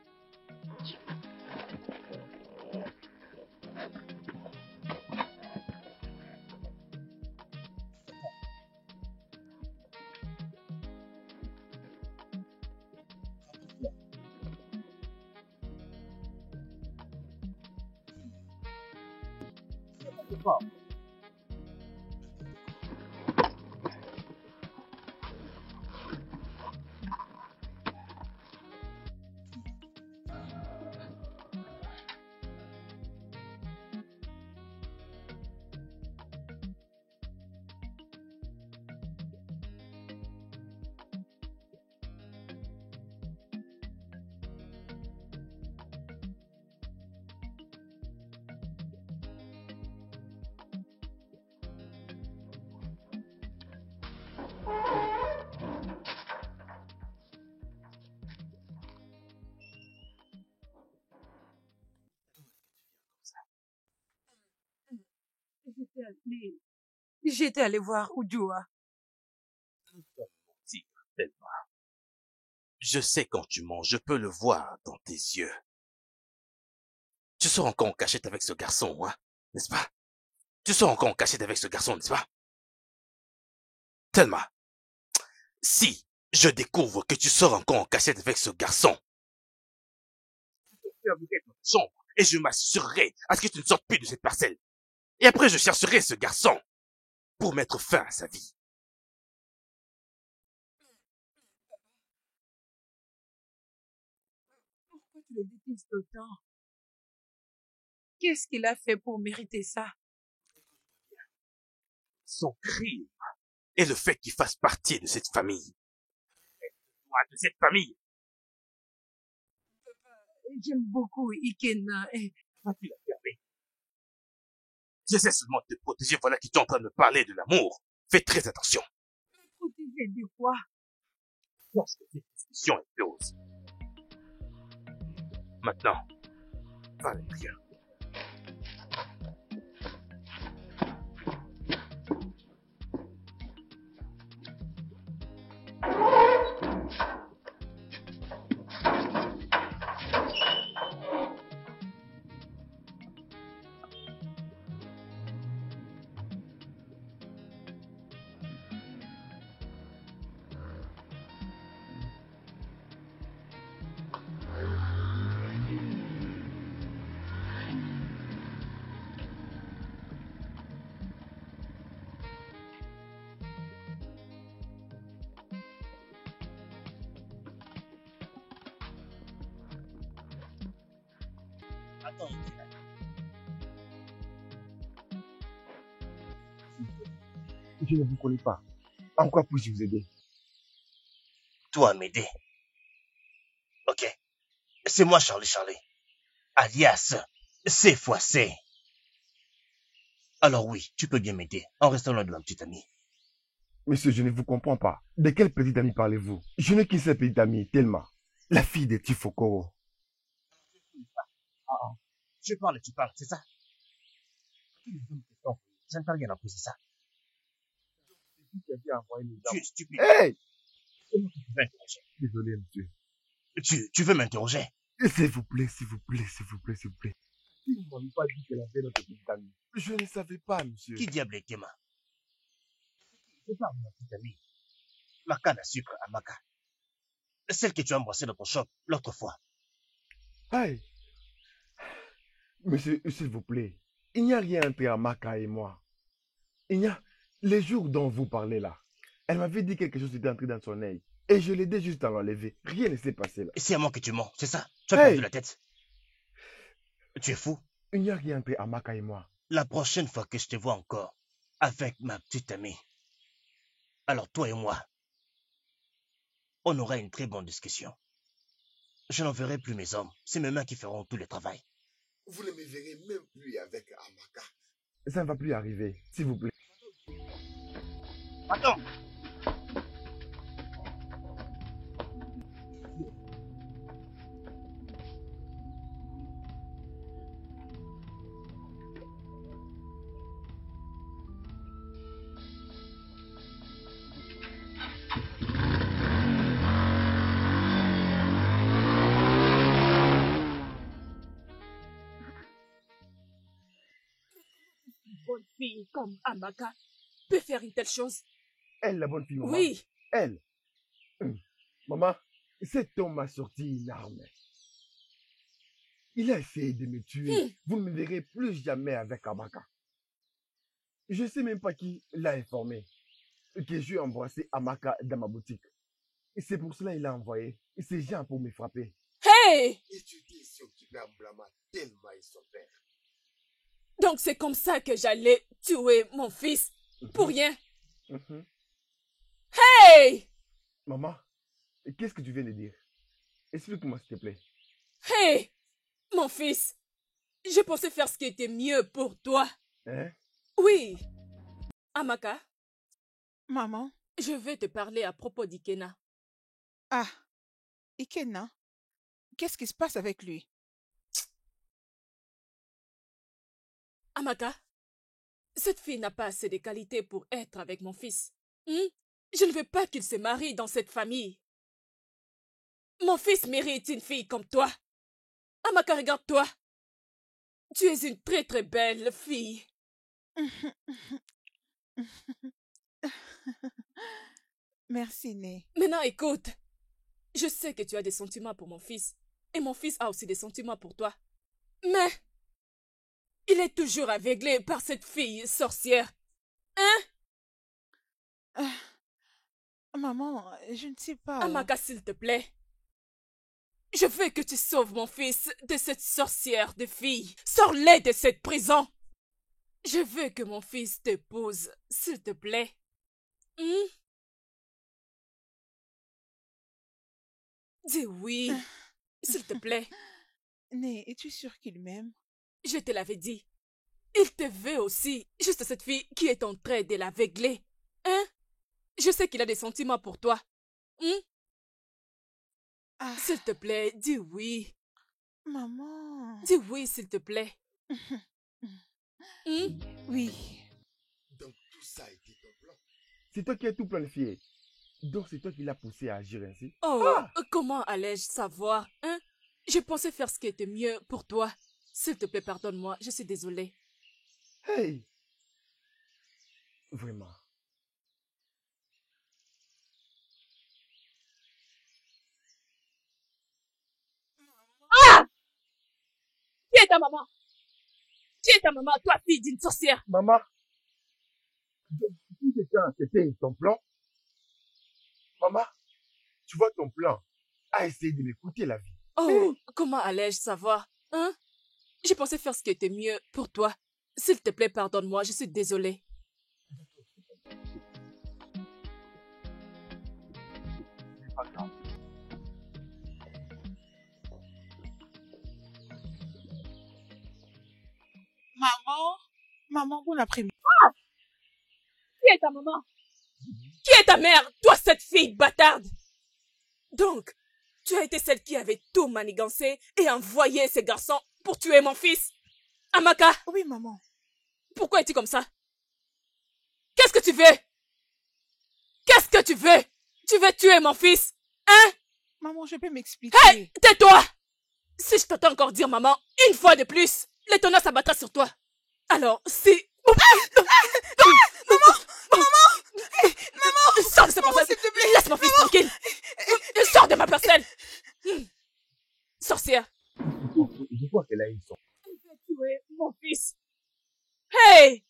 Speaker 7: J'étais allée voir Ujua.
Speaker 3: Je sais quand tu mens, je peux le voir dans tes yeux. Tu sors encore en cachette avec ce garçon, hein, n'est-ce pas? Tu sors encore en cachette avec ce garçon, n'est-ce pas? Thelma, si je découvre que tu sors encore en cachette avec ce garçon, je te fermerai dans ta chambre et je m'assurerai à ce que tu ne sortes plus de cette parcelle. Et après, je chercherai ce garçon pour mettre fin à sa vie.
Speaker 7: Pourquoi tu le détestes autant? Qu'est-ce qu'il a fait pour mériter ça?
Speaker 3: Son crime est le fait qu'il fasse partie de cette famille. De cette famille.
Speaker 7: J'aime beaucoup Ikena et...
Speaker 3: Vas-tu la fermer? J'essaie seulement de te protéger, voilà qui tu es en train de me parler de l'amour. Fais très attention.
Speaker 7: protéger de quoi?
Speaker 3: Lorsque cette discussion est close. Maintenant, va à l'intérieur. Attends,
Speaker 5: je ne vous connais pas. En quoi puis-je vous aider?
Speaker 3: Toi, m'aider. Ok. C'est moi, Charlie. Alias, c'est fois c'est. Alors oui, tu peux bien m'aider, en restant loin de ma petite amie.
Speaker 5: Monsieur, je ne vous comprends pas. De quelle petite amie parlez-vous? Je n'ai qu'une seule petite amie, Thelma. La fille de Tifokoro.
Speaker 3: Je parle et tu parles, c'est ça? Je n'entends rien à cause de ça. Tu es stupide.
Speaker 5: Hey!
Speaker 3: Tu veux m'interroger.
Speaker 5: Désolé, monsieur.
Speaker 3: Tu veux m'interroger?
Speaker 5: S'il vous plaît, s'il vous plaît, s'il vous plaît, s'il vous plaît. Vous ne m'avez pas dit qu'elle avait notre petite amie. Je ne savais pas, monsieur.
Speaker 3: Qui diable est Kema? Je parle de ma petite amie. Ma canne à sucre à Maka. Celle que tu as embrassée dans ton shop l'autre fois.
Speaker 5: Hey! Monsieur, s'il vous plaît. Il n'y a rien entre Amaka et moi. Il n'y a... Les jours dont vous parlez là, elle m'avait dit quelque chose était entré dans son œil. Et je l'ai aidé juste à l'enlever. Rien ne s'est passé là.
Speaker 3: Et c'est à moi que tu mens, c'est ça? Tu as perdu la tête. Tu es fou?
Speaker 5: Il n'y a rien entre Amaka et moi.
Speaker 3: La prochaine fois que je te vois encore avec ma petite amie, alors toi et moi, on aura une très bonne discussion. Je n'enverrai plus mes hommes. C'est mes mains qui feront tout le travail.
Speaker 6: Vous ne me verrez même plus avec Amaka.
Speaker 5: Ça ne va plus arriver, s'il vous plaît.
Speaker 3: Attends.
Speaker 2: Bonne fille comme Amaka peut faire une telle chose.
Speaker 5: Elle, la bonne fille, maman.
Speaker 2: Oui.
Speaker 5: Elle. Maman, cet homme m'a sorti une arme. Il a essayé de me tuer. Vous ne me verrez plus jamais avec Amaka. Je ne sais même pas qui l'a informé que j'ai embrassé Amaka dans ma boutique. Et c'est pour cela qu'il a envoyé ces gens pour me frapper.
Speaker 2: Hey!
Speaker 6: Et tu t'es si occupé à blâmer tellement et son père.
Speaker 2: Donc c'est comme ça que j'allais tuer mon fils. Pour rien. Hey!
Speaker 5: Maman, qu'est-ce que tu viens de dire? Explique-moi s'il te plaît.
Speaker 2: Hey! Mon fils, je pensais faire ce qui était mieux pour toi.
Speaker 5: Hein?
Speaker 2: Oui. Amaka,
Speaker 9: Maman?
Speaker 2: je vais te parler à propos d'Ikena.
Speaker 9: Ah, Ikena? Qu'est-ce qui se passe avec lui?
Speaker 2: Amaka, cette fille n'a pas assez de qualités pour être avec mon fils. Je ne veux pas qu'il se marie dans cette famille. Mon fils mérite une fille comme toi. Amaka, regarde-toi. Tu es une très très belle fille.
Speaker 9: Merci, Né.
Speaker 2: Maintenant, écoute. Je sais que tu as des sentiments pour mon fils. Et mon fils a aussi des sentiments pour toi. Mais il est toujours aveuglé par cette fille sorcière. Hein?
Speaker 9: Maman, je ne sais pas.
Speaker 2: Amaka, s'il te plaît. Je veux que tu sauves mon fils de cette sorcière de fille. Sors-les de cette prison. Je veux que mon fils t'épouse, s'il te plaît. Dis oui, s'il te plaît.
Speaker 9: Né, es-tu sûre qu'il m'aime?
Speaker 2: Je te l'avais dit. Il te veut aussi. Juste cette fille qui est en train de l'aveugler. Hein? Je sais qu'il a des sentiments pour toi. S'il te plaît, dis oui.
Speaker 9: Maman.
Speaker 2: Dis oui, s'il te plaît.
Speaker 9: Oui.
Speaker 6: Donc tout ça a été ton plan.
Speaker 5: C'est toi qui as tout planifié. Donc c'est toi qui l'as poussé à agir ainsi.
Speaker 2: Oh, comment allais-je savoir, hein? Je pensais faire ce qui était mieux pour toi. S'il te plaît, pardonne-moi, je suis désolée.
Speaker 5: Hey! Vraiment.
Speaker 2: Ah! Qui est ta maman? Qui est ta maman, toi, fille d'une sorcière?
Speaker 5: Maman, c'était ton plan. Maman, tu vois ton plan a essayé de m'écouter la vie.
Speaker 2: Oh, comment allais-je savoir, hein? Je pensais faire ce qui était mieux pour toi. S'il te plaît, pardonne-moi, je suis désolée.
Speaker 5: C'est pas grave.
Speaker 9: Maman, bon après-midi.
Speaker 2: Qui est ta maman? Qui est ta mère, toi, cette fille bâtarde? Donc, tu as été celle qui avait tout manigancé et envoyé ces garçons pour tuer mon fils. Amaka,
Speaker 9: Oui, maman.
Speaker 2: pourquoi es-tu comme ça? Qu'est-ce que tu veux? Qu'est-ce que tu veux? Tu veux tuer mon fils? Hein?
Speaker 9: Maman, je peux m'expliquer.
Speaker 2: Hey, tais-toi! Si je t'entends encore dire maman, une fois de plus, l'étonnant s'abattra sur toi. Alors, si... Maman! Sors de ce parcelle!
Speaker 9: s'il te plaît.
Speaker 2: Laisse mon fils tranquille! Sors de ma parcelle! Sorcière!
Speaker 5: Je crois qu'elle a une sorte.
Speaker 2: Tu veux tuer mon fils? Hey!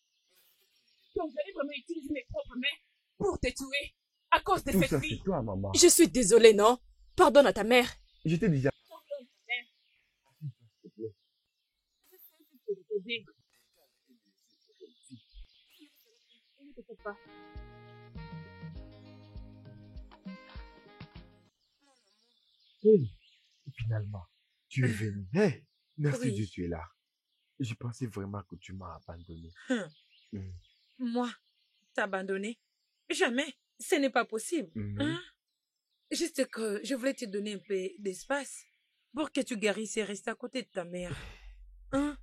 Speaker 2: Donc j'allais vraiment utiliser mes propres mains pour te tuer à cause de
Speaker 5: Tout
Speaker 2: cette
Speaker 5: ça,
Speaker 2: fille.
Speaker 5: c'est toi, maman.
Speaker 2: Je suis désolée, non? Pardonne à ta mère.
Speaker 5: Je t'ai déjà...
Speaker 2: Pardonne à ta mère. Je vais t'aider. Ne t'inquiète pas.
Speaker 5: Hey, finalement, tu es venu. Hey, merci
Speaker 7: Oui.
Speaker 5: Dieu, tu es là. Je pensais vraiment que tu m'as abandonné.
Speaker 7: Moi, t'abandonner? Jamais. Ce n'est pas possible.
Speaker 5: Mhm.
Speaker 7: Hein? Juste que je voulais te donner un peu d'espace pour que tu guérisses et restes à côté de ta mère. Hein?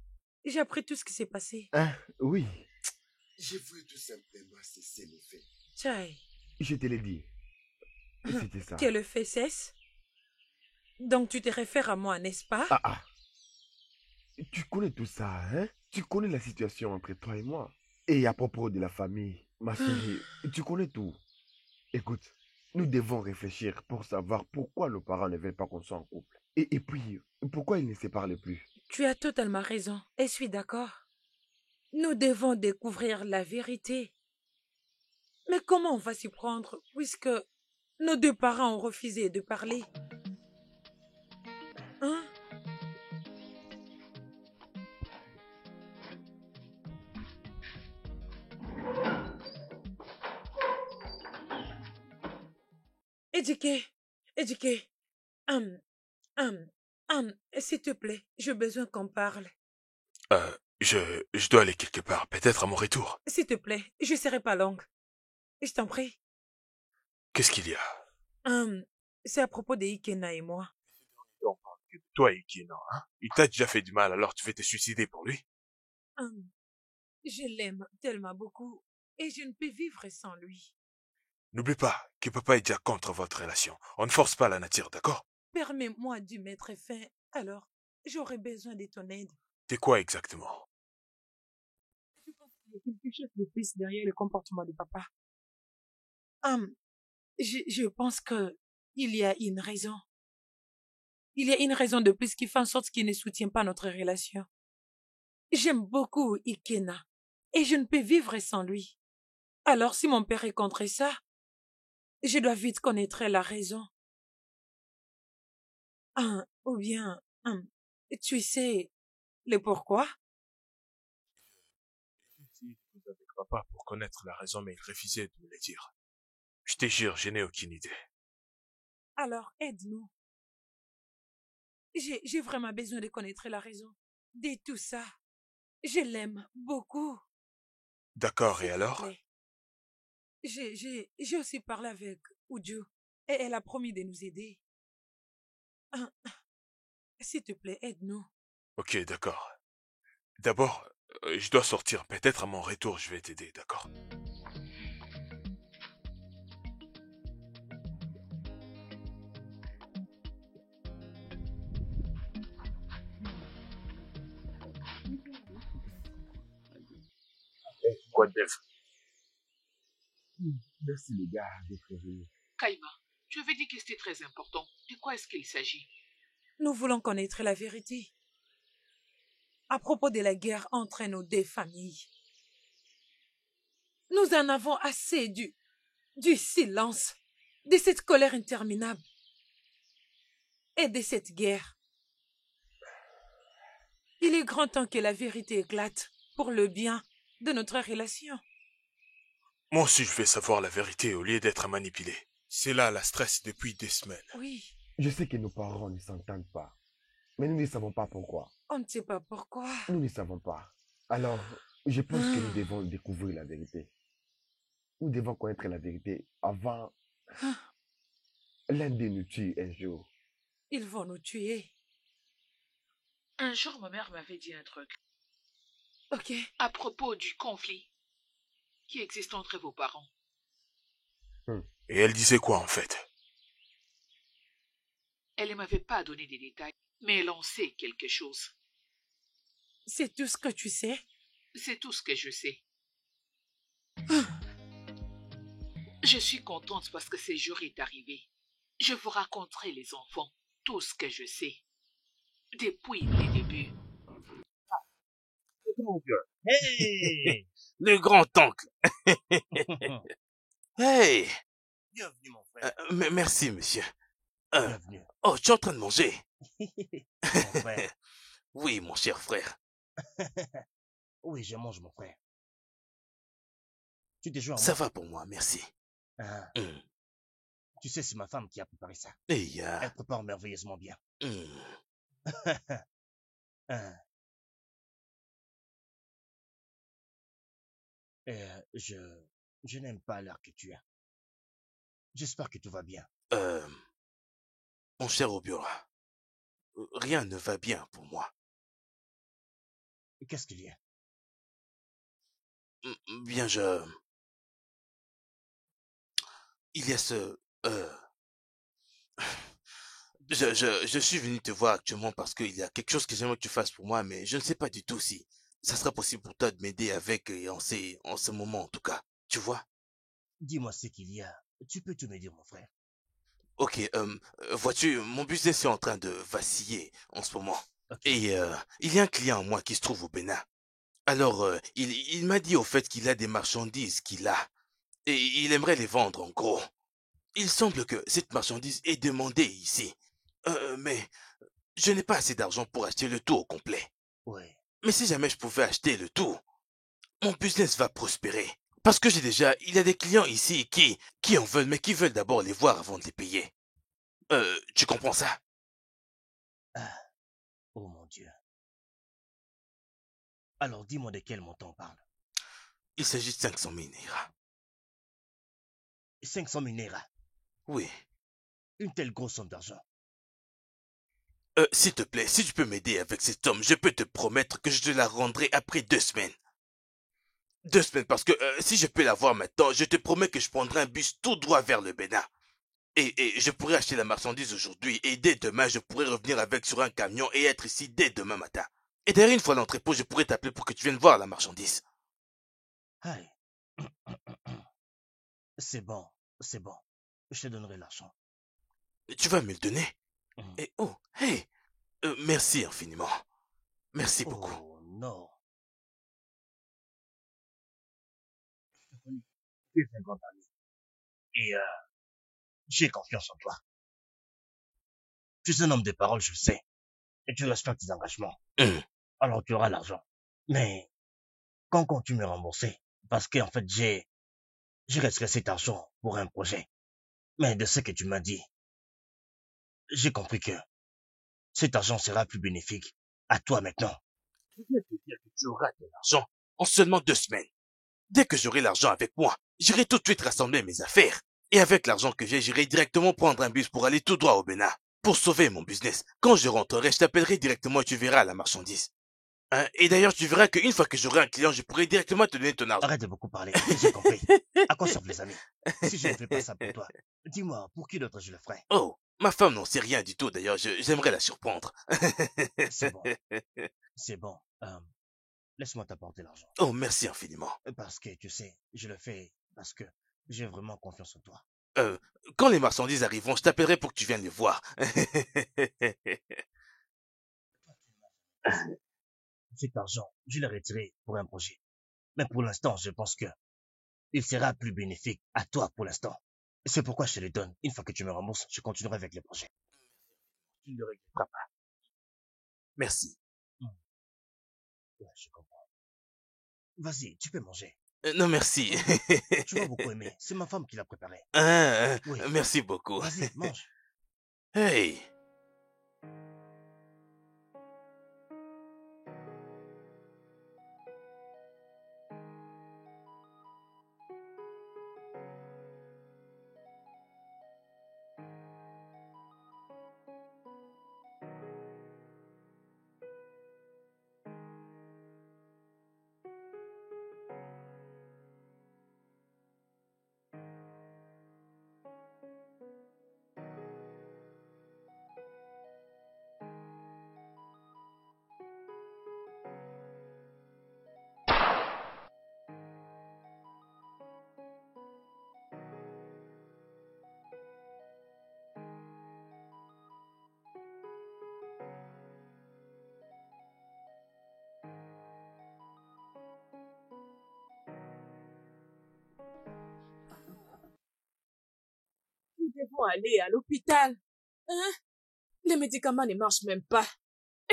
Speaker 7: J'ai appris tout ce qui s'est passé.
Speaker 5: Hein, oui,
Speaker 6: Je voulais tout simplement cesser les faits.
Speaker 7: Tchai,
Speaker 5: je te l'ai dit. C'était ça.
Speaker 7: que le fait cesse. Donc tu te réfères à moi, n'est-ce pas?
Speaker 5: Ah, ah. Tu connais tout ça, hein? Tu connais la situation entre toi et moi. Et à propos de la famille, ma chérie, tu connais tout. Écoute, nous devons réfléchir pour savoir pourquoi nos parents ne veulent pas qu'on soit en couple. Et puis, pourquoi ils ne se parlent plus.
Speaker 7: Tu as totalement raison et je suis d'accord. Nous devons découvrir la vérité. Mais comment on va s'y prendre puisque nos deux parents ont refusé de parler? Hein? Éduqué, hum, s'il te plaît, j'ai besoin qu'on parle.
Speaker 1: Je dois aller quelque part, peut-être à mon retour.
Speaker 7: S'il te plaît, je serai pas longue. Je t'en prie.
Speaker 1: Qu'est-ce qu'il y a?
Speaker 7: C'est à propos de Ikena et moi.
Speaker 1: On parle que de toi, Ikena, hein? Il t'a déjà fait du mal, alors tu veux te suicider pour lui?
Speaker 7: Je l'aime tellement beaucoup et je ne peux vivre sans lui.
Speaker 1: N'oublie pas que papa est déjà contre votre relation. On ne force pas la nature, d'accord?
Speaker 7: Permets-moi d'y mettre fin, alors j'aurai besoin de ton aide.
Speaker 1: C'est quoi exactement?
Speaker 7: Je pense qu'il y a quelque chose de plus derrière le comportement de papa. Je pense que il y a une raison. Il y a une raison de plus qui fait en sorte qu'il ne soutient pas notre relation. J'aime beaucoup Ikena et je ne peux vivre sans lui. Alors si mon père est contre ça, je dois vite connaître la raison. Ou bien, tu sais le pourquoi?
Speaker 1: J'ai essayé de causer avec papa pour connaître la raison, mais il refusait de me le dire. Je te jure, je n'ai aucune idée.
Speaker 7: Alors aide-nous. J'ai vraiment besoin de connaître la raison de tout ça. Je l'aime beaucoup.
Speaker 1: D'accord,
Speaker 7: S'il
Speaker 1: et
Speaker 7: te
Speaker 1: alors?
Speaker 7: plaît. J'ai aussi parlé avec Uju et elle a promis de nous aider. S'il te plaît, aide-nous.
Speaker 1: Ok, d'accord. D'abord, je dois sortir. Peut-être à mon retour, je vais t'aider, d'accord? Quoi de neuf?
Speaker 5: Merci les gars d'être venus.
Speaker 8: Kaima, tu avais dit que c'était très important. De quoi est-ce qu'il s'agit?
Speaker 7: Nous voulons connaître la vérité à propos de la guerre entre nos deux familles. Nous en avons assez du silence, de cette colère interminable et de cette guerre. Il est grand temps que la vérité éclate pour le bien de notre relation.
Speaker 1: Moi aussi, je veux savoir la vérité au lieu d'être manipulé.
Speaker 4: C'est là la stress depuis des semaines.
Speaker 7: Oui,
Speaker 5: Je sais que nos parents ne s'entendent pas. Mais nous ne savons pas pourquoi.
Speaker 7: on ne sait pas pourquoi.
Speaker 5: Nous ne savons pas. Alors, je pense que nous devons découvrir la vérité. Nous devons connaître la vérité avant l'un de nous tue un jour.
Speaker 7: Ils vont nous tuer.
Speaker 8: Un jour, ma mère m'avait dit un truc
Speaker 2: Ok.
Speaker 8: à propos du conflit qui existe entre vos parents.
Speaker 1: Et elle disait quoi en fait?
Speaker 8: Elle ne m'avait pas donné des détails, mais elle en sait quelque chose.
Speaker 7: C'est tout ce que tu sais?
Speaker 8: C'est tout ce que je sais. Je suis contente parce que ce jour est arrivé. Je vous raconterai, les enfants, tout ce que je sais. Depuis les débuts.
Speaker 3: Hey! Le grand-oncle. Hey!
Speaker 10: Bienvenue, mon frère.
Speaker 3: Merci, monsieur.
Speaker 10: Bienvenue.
Speaker 3: Oh, tu es en train de manger?
Speaker 10: Mon frère.
Speaker 3: Oui, mon cher frère.
Speaker 10: Oui, je mange, mon frère. Tu t'es joué à
Speaker 3: Ça
Speaker 10: moi?
Speaker 3: va pour moi, merci.
Speaker 10: Ah,
Speaker 3: Hum.
Speaker 10: tu sais, c'est ma femme qui a préparé ça.
Speaker 3: Et,
Speaker 10: Elle prépare merveilleusement bien. Ah. Et, je n'aime pas l'air que tu as. J'espère que tout va bien.
Speaker 3: Mon cher Obiora, rien ne va bien pour moi.
Speaker 10: Qu'est-ce qu'il y a?
Speaker 3: Bien, il y a ce... Je suis venu te voir actuellement parce qu'il y a quelque chose que j'aimerais que tu fasses pour moi, mais je ne sais pas du tout si ça sera possible pour toi de m'aider avec en ce moment en tout cas. Tu vois?
Speaker 10: Dis-moi ce qu'il y a. Tu peux tout me dire, mon frère.
Speaker 3: Ok, vois-tu, mon business est en train de vaciller en ce moment.
Speaker 10: Ok.
Speaker 3: Et il y a un client à moi qui se trouve au Bénin. Alors, il m'a dit au fait qu'il a des marchandises qu'il a. Et il aimerait les vendre en gros. Il semble que cette marchandise est demandée ici. Mais je n'ai pas assez d'argent pour acheter le tout au complet.
Speaker 10: Ouais.
Speaker 3: Mais si jamais je pouvais acheter le tout, mon business va prospérer. Parce que il y a des clients ici qui en veulent, mais qui veulent d'abord les voir avant de les payer. Tu comprends ça?
Speaker 10: Ah. Oh mon Dieu. Alors dis-moi de quel montant on parle.
Speaker 3: Il s'agit de 500 000 naira.
Speaker 10: 500 000 naira.
Speaker 3: Oui.
Speaker 10: Une telle grosse somme d'argent.
Speaker 3: S'il te plaît, si tu peux m'aider avec cette somme, je peux te promettre que je te la rendrai après 2 semaines. 2 semaines, parce que si je peux l'avoir maintenant, je te promets que je prendrai un bus tout droit vers le Bénin. Et je pourrais acheter la marchandise aujourd'hui, et dès demain, je pourrais revenir avec sur un camion et être ici dès demain matin. Et derrière, une fois à l'entrepôt, je pourrais t'appeler pour que tu viennes voir la marchandise.
Speaker 10: Aïe. C'est bon, c'est bon. Je te donnerai l'argent.
Speaker 3: Tu vas me le donner? Et oh, hey, merci infiniment. Merci beaucoup.
Speaker 10: Oh non. Tu es un grand ami. Et j'ai confiance en toi. Tu es un homme de parole, je sais. Et tu respectes tes engagements. Alors tu auras l'argent. Mais quand comptes-tu me rembourser? Parce qu'en fait, j'ai retiré cet argent pour un projet. Mais de ce que tu m'as dit, j'ai compris que cet argent sera plus bénéfique à toi maintenant.
Speaker 3: Je viens de te dire que tu auras de l'argent en seulement 2 semaines. Dès que j'aurai l'argent avec moi, j'irai tout de suite rassembler mes affaires. Et avec l'argent que j'ai, j'irai directement prendre un bus pour aller tout droit au Bénin. Pour sauver mon business. Quand je rentrerai, je t'appellerai directement et tu verras la marchandise. Hein? Et d'ailleurs, tu verras qu'une fois que j'aurai un client, je pourrai directement te donner ton argent.
Speaker 10: Arrête de beaucoup parler, j'ai compris. À quoi servent les amis? Si je ne fais pas ça pour toi, dis-moi, pour qui d'autre je le ferai?
Speaker 3: Oh, ma femme n'en sait rien du tout d'ailleurs, j'aimerais la surprendre.
Speaker 10: C'est bon. C'est bon. Laisse-moi t'apporter l'argent.
Speaker 3: Oh, merci infiniment.
Speaker 10: Parce que, tu sais, je le fais parce que j'ai vraiment confiance en toi.
Speaker 3: Quand les marchandises arriveront, je t'appellerai pour que tu viennes les voir.
Speaker 10: Cet argent, je l'ai retiré pour un projet. Mais pour l'instant, je pense que il sera plus bénéfique à toi pour l'instant. C'est pourquoi je te le donne. Une fois que tu me rembourses, je continuerai avec les projets.
Speaker 3: Tu ne le regretteras pas. Merci.
Speaker 10: Ouais, je comprends. Vas-y, tu peux manger.
Speaker 3: Non, merci.
Speaker 10: Tu vas beaucoup aimer. C'est ma femme qui l'a préparé. Oui.
Speaker 3: Merci beaucoup.
Speaker 10: Vas-y, mange.
Speaker 3: Hey.
Speaker 2: devons aller à l'hôpital. Hein? Les médicaments ne marchent même pas.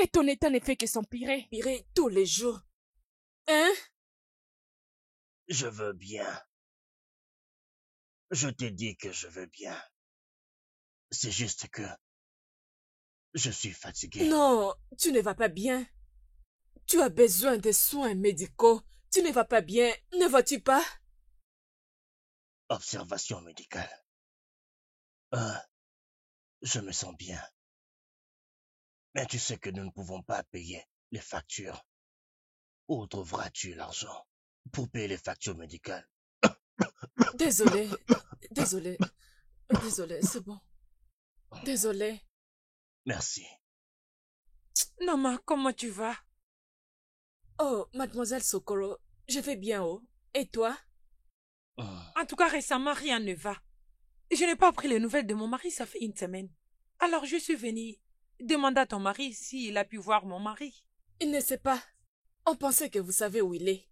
Speaker 2: Et ton état ne fait que s'empirer. Empirer tous les jours. Hein?
Speaker 10: Je veux bien. Je t'ai dit que je veux bien. C'est juste que je suis fatigué.
Speaker 2: Non, tu ne vas pas bien. Tu as besoin de soins médicaux. Tu ne vas pas bien, ne vas-tu pas?
Speaker 10: Observation médicale. Je me sens bien. Mais tu sais que nous ne pouvons pas payer les factures. Où trouveras-tu l'argent pour payer les factures médicales?
Speaker 2: Désolé, désolé, désolé, c'est bon. Désolé.
Speaker 10: Merci.
Speaker 7: Maman, comment tu vas?
Speaker 2: Oh, mademoiselle Sokoro, je vais bien, oh. Et toi?
Speaker 7: En tout cas, récemment, rien ne va. Je n'ai pas pris les nouvelles de mon mari, ça fait une semaine. Alors je suis venue demander à ton mari s'il a pu voir mon mari.
Speaker 2: Il ne sait pas. On pensait que vous savez où il est.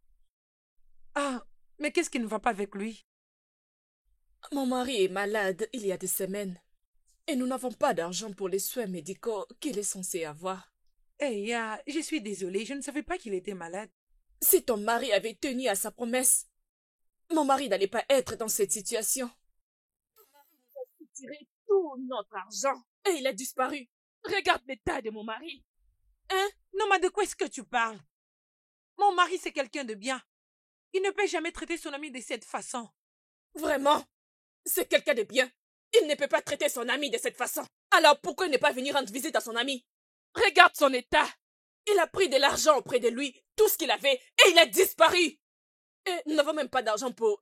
Speaker 7: Ah, mais qu'est-ce qui ne va pas avec lui?
Speaker 2: Mon mari est malade il y a des semaines. Et nous n'avons pas d'argent pour les soins médicaux qu'il est censé avoir.
Speaker 7: Eh, je suis désolée, je ne savais pas qu'il était malade.
Speaker 2: Si ton mari avait tenu à sa promesse, mon mari n'allait pas être dans cette situation. Ton mari nous a retiré tout notre argent et il a disparu. Regarde l'état de mon mari. Hein?
Speaker 7: Non, mais de quoi est-ce que tu parles? Mon mari, c'est quelqu'un de bien. Il ne peut jamais traiter son ami de cette façon.
Speaker 2: Vraiment? C'est quelqu'un de bien. Il ne peut pas traiter son ami de cette façon. Alors pourquoi ne pas venir rendre visite à son ami? Regarde son état. Il a pris de l'argent auprès de lui, tout ce qu'il avait, et il a disparu. Et nous n'avons même pas d'argent pour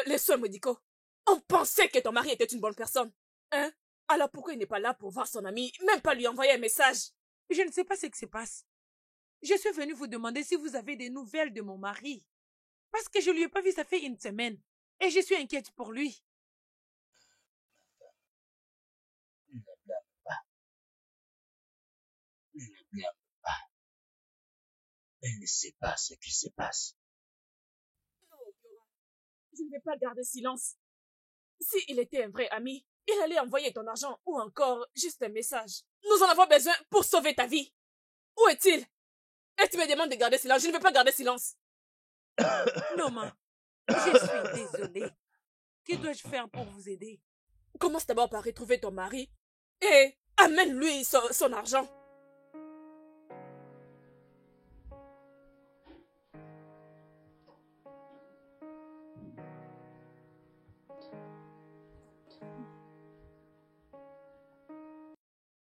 Speaker 2: les soins médicaux. On pensait que ton mari était une bonne personne. Hein? Alors pourquoi il n'est pas là pour voir son ami, même pas lui envoyer un message?
Speaker 7: Je ne sais pas ce qui se passe. Je suis venue vous demander si vous avez des nouvelles de mon mari. Parce que je ne lui ai pas vu ça fait une semaine. Et je suis inquiète pour lui.
Speaker 10: Ne blâme pas. Ne blâme pas. Elle ne sait pas ce qui se passe.
Speaker 2: Non, Biora. Je ne vais pas garder silence. Si il était un vrai ami, il allait envoyer ton argent ou encore juste un message. Nous en avons besoin pour sauver ta vie. Où est-il? Et tu me demandes de garder silence. Je ne veux pas garder silence.
Speaker 7: Non, maman. Je suis désolée. Que dois-je faire pour vous aider?
Speaker 2: Commence d'abord par retrouver ton mari et amène-lui son argent.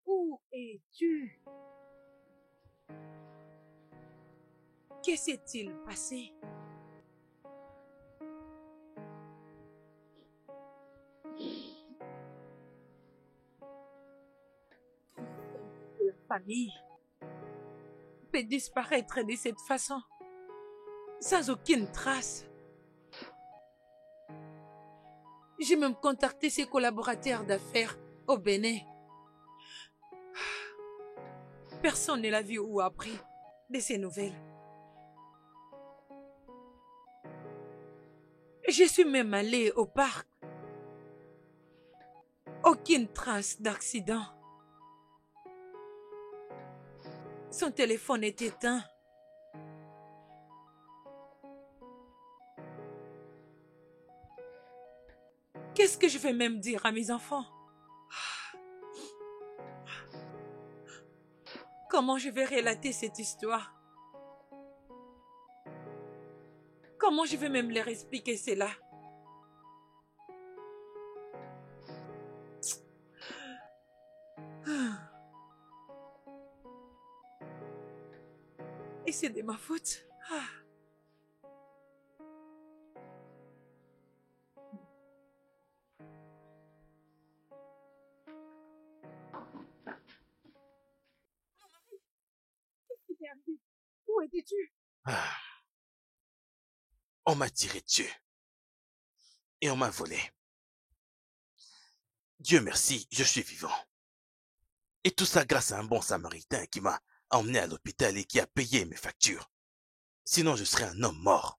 Speaker 7: Où es-tu? Que s'est-il passé? La famille peut disparaître de cette façon, sans aucune trace. J'ai même contacté ses collaborateurs d'affaires au Bénin. Personne ne l'a vu ou appris de ces nouvelles. Je suis même allée au parc. Aucune trace d'accident. Son téléphone est éteint. Qu'est-ce que je vais même dire à mes enfants? Comment je vais relater cette histoire? Comment je vais même leur expliquer cela? Et c'est de ma faute. Qu'est-ce qui t'est arrivé? Où étais-tu?
Speaker 3: On m'a tiré dessus. Et on m'a volé. Dieu merci, je suis vivant. Et tout ça grâce à un bon samaritain qui m'a emmené à l'hôpital et qui a payé mes factures. Sinon, je serais un homme mort.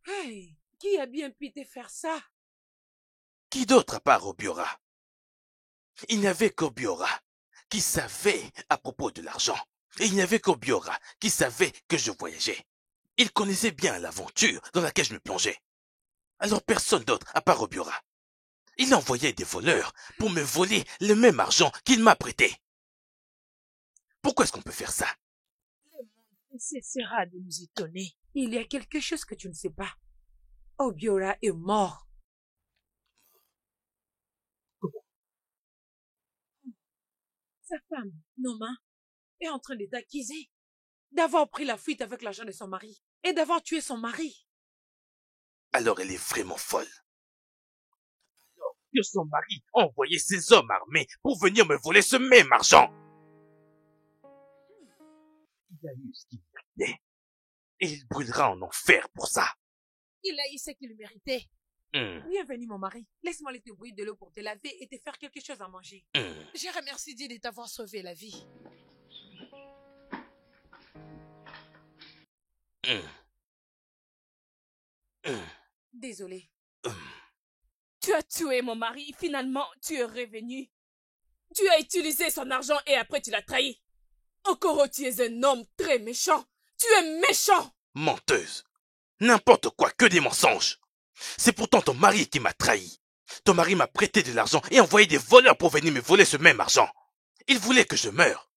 Speaker 7: Hey, qui a bien pu te faire ça?
Speaker 3: Qui d'autre à part Obiora? Il n'y avait qu'Obiora qui savait à propos de l'argent. Et il n'y avait qu'Obiora qui savait que je voyageais. Il connaissait bien l'aventure dans laquelle je me plongeais. Alors personne d'autre à part Obiora. Il envoyait des voleurs pour me voler le même argent qu'il m'a prêté. Pourquoi est-ce qu'on peut faire ça?
Speaker 7: Le monde ne cessera de nous étonner. Il y a quelque chose que tu ne sais pas. Obiora est mort. Sa femme, Noma, est en train de t'accuser d'avoir pris la fuite avec l'argent de son mari et d'avoir tué son mari.
Speaker 3: Alors elle est vraiment folle. Alors que son mari a envoyé ses hommes armés pour venir me voler ce même argent. Il a eu ce qu'il méritait. Et il brûlera en enfer pour ça.
Speaker 7: Il a eu ce qu'il méritait. Bienvenue, mon mari. Laisse-moi aller te bouillir de l'eau pour te laver et te faire quelque chose à manger. Je remercie Dieu de t'avoir sauvé la vie. Désolée.
Speaker 2: Tu as tué mon mari, finalement tu es revenu. Tu as utilisé son argent et après tu l'as trahi. Okoro, tu es un homme très méchant. Tu es méchant.
Speaker 3: Menteuse. N'importe quoi, que des mensonges. C'est pourtant ton mari qui m'a trahi. Ton mari m'a prêté de l'argent et envoyé des voleurs pour venir me voler ce même argent. Il voulait que je meure.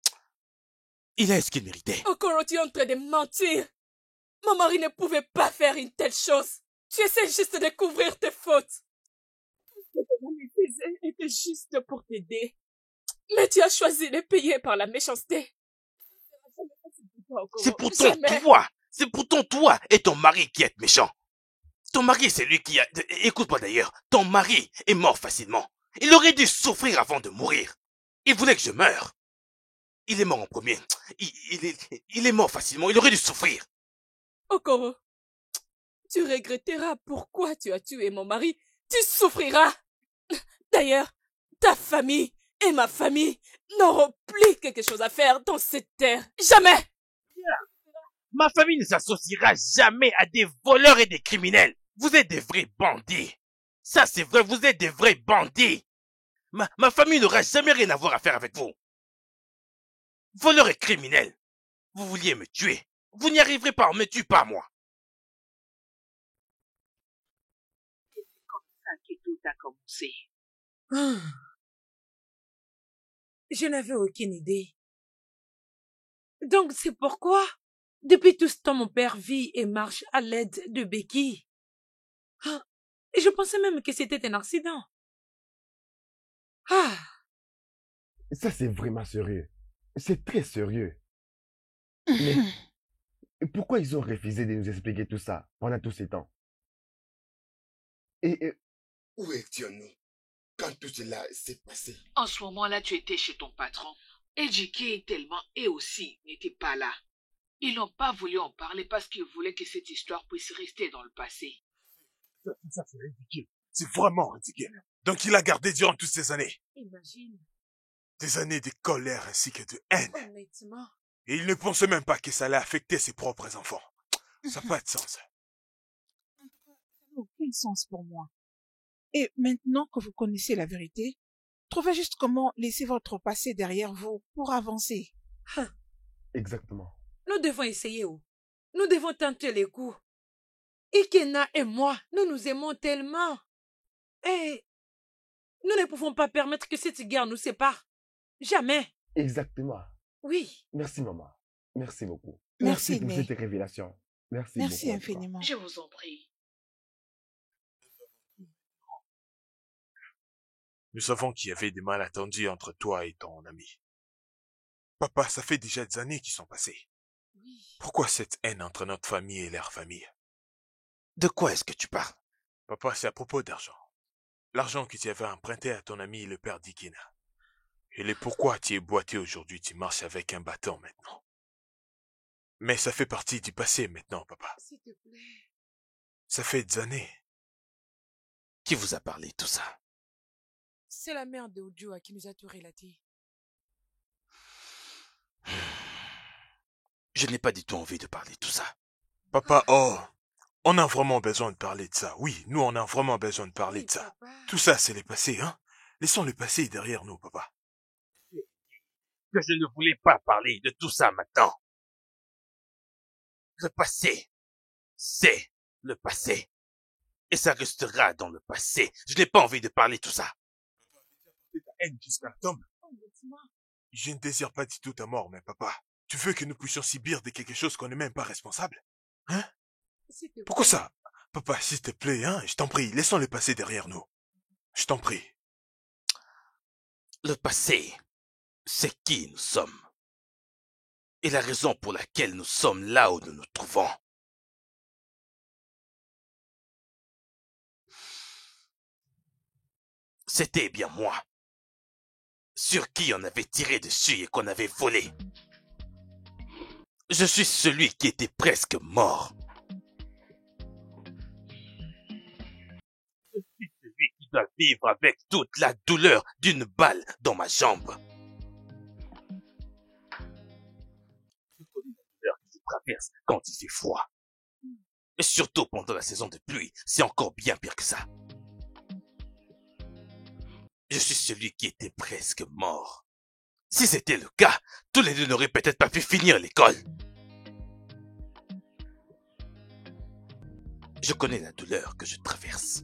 Speaker 3: Il a ce qu'il méritait.
Speaker 2: Okoro, tu es en train de mentir. Mon mari ne pouvait pas faire une telle chose. Tu essaies juste de couvrir tes fautes. Tout ce que ton ami faisait était juste pour t'aider. Mais tu as choisi de payer par la méchanceté.
Speaker 3: C'est pourtant toi. C'est pourtant toi et ton mari qui êtes méchants. Ton mari, c'est lui qui a... Écoute-moi d'ailleurs, ton mari est mort facilement. Il aurait dû souffrir avant de mourir. Il voulait que je meure. Il est mort en premier. Il est mort facilement, il aurait dû souffrir.
Speaker 2: Okoro, tu regretteras pourquoi tu as tué mon mari. Tu souffriras. D'ailleurs, ta famille et ma famille n'auront plus quelque chose à faire dans cette terre. Jamais.
Speaker 3: Ma famille ne s'associera jamais à des voleurs et des criminels. Vous êtes des vrais bandits. Ça, c'est vrai, vous êtes des vrais bandits. Ma famille n'aura jamais rien à voir à faire avec vous. Voleurs et criminels. Vous vouliez me tuer. Vous n'y arriverez pas, on me tue pas, moi.
Speaker 8: C'est comme ça que tout a commencé.
Speaker 7: Je n'avais aucune idée. Donc c'est pourquoi, depuis tout ce temps, mon père vit et marche à l'aide de béquilles. Et je pensais même que c'était un accident.
Speaker 5: Ça, c'est vraiment sérieux. C'est très sérieux. Mais pourquoi ils ont refusé de nous expliquer tout ça pendant tous ces temps? Et
Speaker 6: où étions-nous quand tout cela s'est passé?
Speaker 8: En ce moment-là, tu étais chez ton patron. Et J.K. tellement et aussi n'était pas là. Ils n'ont pas voulu en parler parce qu'ils voulaient que cette histoire puisse rester dans le passé.
Speaker 1: Ça, c'est ridicule. C'est vraiment ridicule. Donc il a gardé durant toutes ces années.
Speaker 7: Imagine.
Speaker 1: Des années de colère ainsi que de haine.
Speaker 7: Honnêtement.
Speaker 1: Et il ne pensait même pas que ça allait affecter ses propres enfants. Ça n'a pas de sens.
Speaker 9: Ça n'a aucun sens pour moi. Et maintenant que vous connaissez la vérité, trouvez juste comment laisser votre passé derrière vous pour avancer.
Speaker 5: exactement.
Speaker 7: Nous devons essayer. Nous devons tenter les coups. Ikena et moi, nous nous aimons tellement. Et nous ne pouvons pas permettre que cette guerre nous sépare. Jamais.
Speaker 5: Exactement.
Speaker 7: Oui.
Speaker 5: Merci, maman. Merci beaucoup.
Speaker 9: Merci,
Speaker 5: pour
Speaker 9: Né.
Speaker 5: cette révélation. Merci
Speaker 9: Merci
Speaker 5: beaucoup, en tout cas.
Speaker 9: infiniment.
Speaker 8: Je vous en prie.
Speaker 1: Nous savons qu'il y avait des malentendus entre toi et ton ami. Papa, ça fait déjà des années qui sont passées.
Speaker 7: Oui.
Speaker 1: Pourquoi cette haine entre notre famille et leur famille?
Speaker 3: De quoi est-ce que tu parles?
Speaker 1: Papa, c'est à propos d'argent. L'argent que tu avais emprunté à ton ami le père d'Ikena. Et le pourquoi tu es boité aujourd'hui, tu marches avec un bâton maintenant. Mais ça fait partie du passé maintenant, papa.
Speaker 7: S'il te plaît.
Speaker 1: Ça fait des années.
Speaker 3: Qui vous a parlé de tout ça?
Speaker 7: C'est la mère de Ujua qui nous a tout relaté.
Speaker 3: Je n'ai pas du tout envie de parler de tout ça.
Speaker 1: Papa, on a vraiment besoin de parler de ça. Oui, nous on a vraiment besoin de parler de ça.
Speaker 7: Papa.
Speaker 1: Tout ça, c'est le passé, hein? Laissons le passé derrière nous, papa.
Speaker 3: Que je ne voulais pas parler de tout ça maintenant. Le passé, c'est le passé. Et ça restera dans le passé. Je n'ai pas envie de parler de tout ça.
Speaker 1: Ta haine jusqu'à la tombe. Je ne désire pas du tout ta mort, mais papa, tu veux que nous puissions subir de quelque chose qu'on n'est même pas responsable? Hein? Pourquoi ça? Papa, s'il te plaît, hein, je t'en prie, laissons le passé derrière nous. Je t'en prie.
Speaker 3: Le passé, c'est qui nous sommes. Et la raison pour laquelle nous sommes là où nous nous trouvons. C'était bien moi, sur qui on avait tiré dessus et qu'on avait volé. Je suis celui qui était presque mort. Je suis celui qui doit vivre avec toute la douleur d'une balle dans ma jambe. Je connais la douleur qui se traverse quand il fait froid. Et surtout pendant la saison de pluie, c'est encore bien pire que ça. Je suis celui qui était presque mort. Si c'était le cas, tous les deux n'auraient peut-être pas pu finir l'école. Je connais la douleur que je traverse.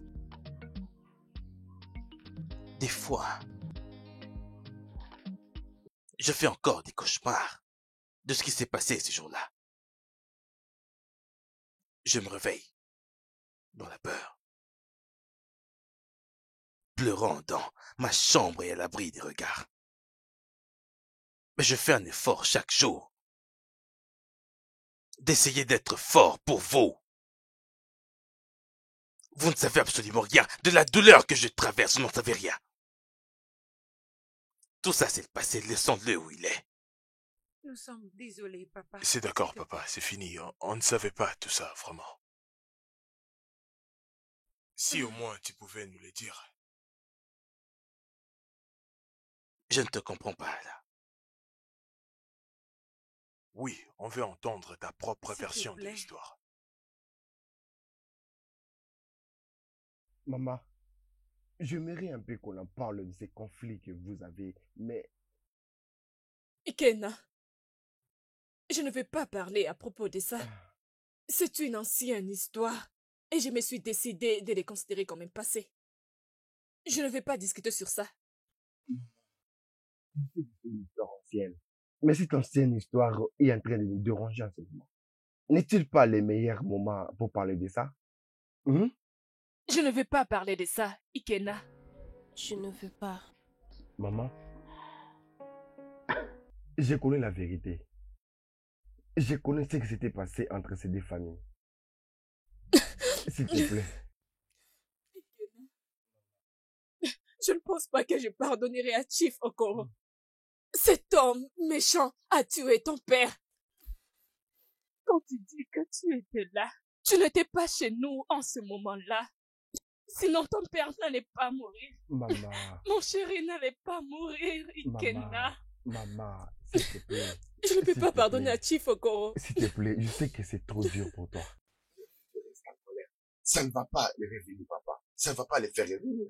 Speaker 3: Des fois, je fais encore des cauchemars de ce qui s'est passé ce jour-là. Je me réveille dans la peur, pleurant dans ma chambre et à l'abri des regards. Mais je fais un effort chaque jour d'essayer d'être fort pour vous. Vous ne savez absolument rien de la douleur que je traverse, vous n'en savez rien. Tout ça, c'est le passé, laissons-le où il est.
Speaker 7: Nous sommes désolés, papa.
Speaker 1: C'est d'accord, papa, c'est fini. On ne savait pas tout ça, vraiment. Si au moins tu pouvais nous le dire.
Speaker 3: Je ne te comprends pas, là.
Speaker 1: Oui, on veut entendre ta propre
Speaker 7: S'il te
Speaker 1: version de
Speaker 7: plaît.
Speaker 1: l'histoire.
Speaker 5: Maman, j'aimerais un peu qu'on en parle de ces conflits que vous avez, mais
Speaker 2: Ikenna, je ne veux pas parler à propos de ça. C'est une ancienne histoire et je me suis décidée de les considérer comme un passé. Je ne veux pas discuter sur ça.
Speaker 5: c'est une histoire ancienne. Mais cette ancienne histoire est en train de nous déranger en ce moment. N'est-il pas les meilleurs moments pour parler de ça?
Speaker 2: Je ne veux pas parler de ça, Ikenna.
Speaker 11: Je ne veux pas.
Speaker 5: Maman, je connais la vérité. Je connais ce qui s'était passé entre ces deux familles. S'il te plaît.
Speaker 2: Je ne pense pas que je pardonnerai à Chief Okoro. Cet homme méchant a tué ton père. Quand tu dis que tu étais là, tu n'étais pas chez nous en ce moment-là. Sinon ton père n'allait pas mourir.
Speaker 5: Maman,
Speaker 2: Mon chéri n'allait pas mourir, Ikenna.
Speaker 5: maman, s'il te plaît.
Speaker 2: Je ne peux
Speaker 5: S'il
Speaker 2: pas
Speaker 5: te
Speaker 2: pardonner
Speaker 5: plaît.
Speaker 2: à Chief Okoro.
Speaker 5: S'il te plaît, je sais que c'est trop dur pour toi.
Speaker 6: Ça ne va pas les réveiller, papa. Ça ne va pas les faire revenir.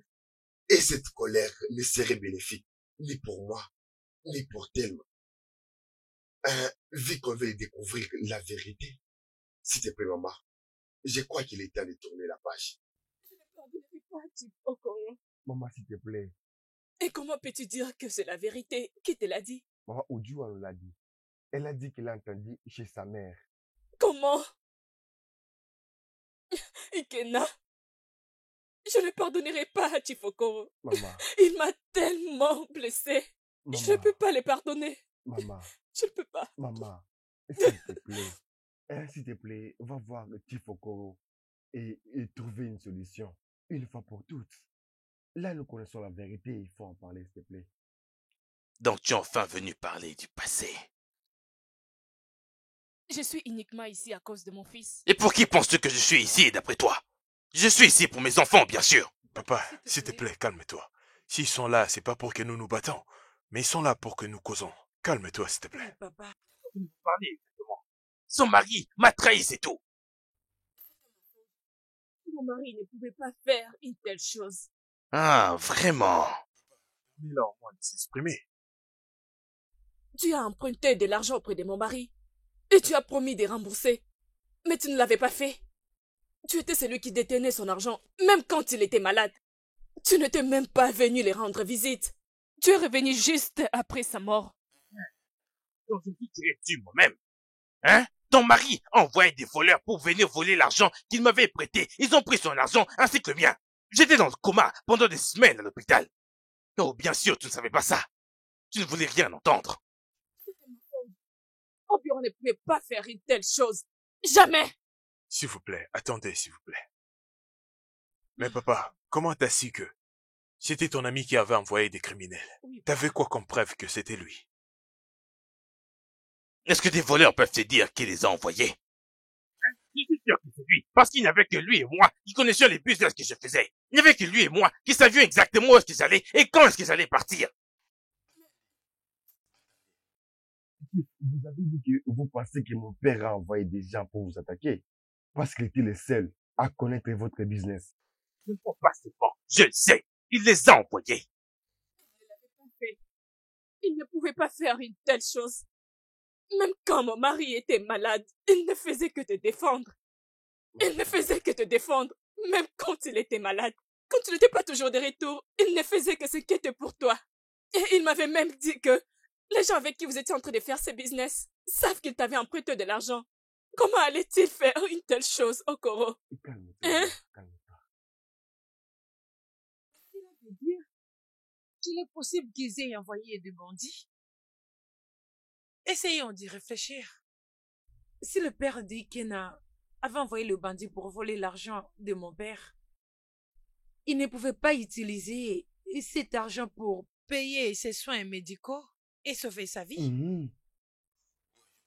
Speaker 6: Et cette colère ne serait bénéfique ni pour moi, ni pour Thelma. Vu qu'on veut découvrir la vérité, s'il te plaît, maman, je crois qu'il est temps de tourner la page.
Speaker 2: Je ne pardonnerai pas à Chief Okoro.
Speaker 5: Maman, s'il te plaît.
Speaker 2: Et comment peux-tu dire que c'est la vérité? Qui te l'a dit?
Speaker 5: Maman, Oudjou, elle l'a dit. Elle a dit qu'elle a entendu chez sa mère.
Speaker 2: Comment? Ikenna, je ne pardonnerai pas à Chief Okoro.
Speaker 5: Maman,
Speaker 2: Il m'a tellement blessé. Je ne
Speaker 5: maman,
Speaker 2: peux pas les pardonner.
Speaker 5: maman,
Speaker 2: Je ne peux pas.
Speaker 5: maman, s'il te plaît. S'il te plaît, va voir le Tifokoro et trouver une solution, une fois pour toutes. Là, nous connaissons la vérité, il faut en parler, s'il te plaît.
Speaker 3: Donc tu es enfin venu parler du passé.
Speaker 2: Je suis uniquement ici à cause de mon fils.
Speaker 3: Et pour qui penses-tu que je suis ici, d'après toi? Je suis ici pour mes enfants, bien sûr.
Speaker 1: Papa, s'il te plaît, calme-toi. S'ils sont là, c'est pas pour que nous nous battons, mais ils sont là pour que nous causons. Calme-toi, s'il te plaît.
Speaker 7: Papa.
Speaker 3: Vous me parlez exactement. Son mari m'a trahi, c'est tout.
Speaker 2: Mon mari ne pouvait pas faire une telle chose.
Speaker 3: Ah, vraiment?
Speaker 1: Mais là, au moins, de s'exprimer.
Speaker 2: Tu as emprunté de l'argent auprès de mon mari et tu as promis de rembourser. Mais tu ne l'avais pas fait. Tu étais celui qui détenait son argent, même quand il était malade. Tu n'étais même pas venu les rendre visite. Tu es revenu juste après sa mort.
Speaker 3: Donc je me suis tiré dessus moi-même. Hein? Ton mari a envoyé des voleurs pour venir voler l'argent qu'il m'avait prêté. Ils ont pris son argent ainsi que le mien. J'étais dans le coma pendant des semaines à l'hôpital. Oh, bien sûr, tu ne savais pas ça. Tu ne voulais rien entendre.
Speaker 2: Oh, bien, on ne pouvait pas faire une telle chose. Jamais!
Speaker 1: S'il vous plaît, attendez, s'il vous plaît. Mais papa, comment t'as su que c'était ton ami qui avait envoyé des criminels? T'avais quoi comme preuve que c'était lui?
Speaker 3: Est-ce que des voleurs peuvent te dire qui les a envoyés? Je suis sûr que c'est lui, parce qu'il n'y avait que lui et moi qui connaissions les business que je faisais. Il n'y avait que lui et moi qui savions exactement où est-ce qu'ils allaient et quand est-ce qu'ils allaient partir.
Speaker 5: Vous avez dit que vous pensez que mon père a envoyé des gens pour vous attaquer parce qu'il était le seul à connaître votre business.
Speaker 3: Je ne pense pas seulement, je le sais, il les a envoyés.
Speaker 2: Il ne l'avait pas fait. Il ne pouvait pas faire une telle chose. Même quand mon mari était malade, il ne faisait que te défendre. Il ne faisait que te défendre, même quand il était malade. Quand tu n'étais pas toujours de retour, il ne faisait que s'inquiéter pour toi. Et il m'avait même dit que les gens avec qui vous étiez en train de faire ces business savent qu'il t'avait emprunté de l'argent. Comment allait-il faire une telle chose, Okoro?
Speaker 5: Calme-toi,
Speaker 2: Hein?
Speaker 5: calme-toi.
Speaker 7: Cela veut dire qu'il est possible qu'ils aient envoyé des bandits. Essayons d'y réfléchir. Si le père d'Ikena avait envoyé le bandit pour voler l'argent de mon père, il ne pouvait pas utiliser cet argent pour payer ses soins médicaux et sauver sa vie.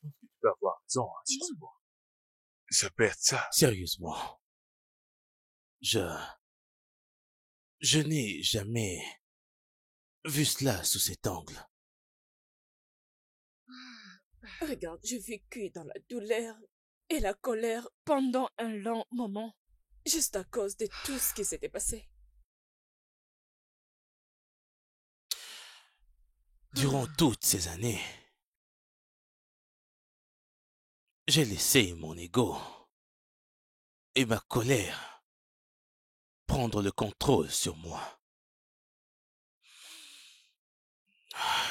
Speaker 1: Tu peux avoir raison, hein, sur ce point. Ça peut être ça.
Speaker 3: Sérieusement, je n'ai jamais vu cela sous cet angle.
Speaker 2: Regarde, j'ai vécu dans la douleur et la colère pendant un long moment, juste à cause de tout ce qui s'était passé.
Speaker 3: Durant toutes ces années, j'ai laissé mon ego et ma colère prendre le contrôle sur moi.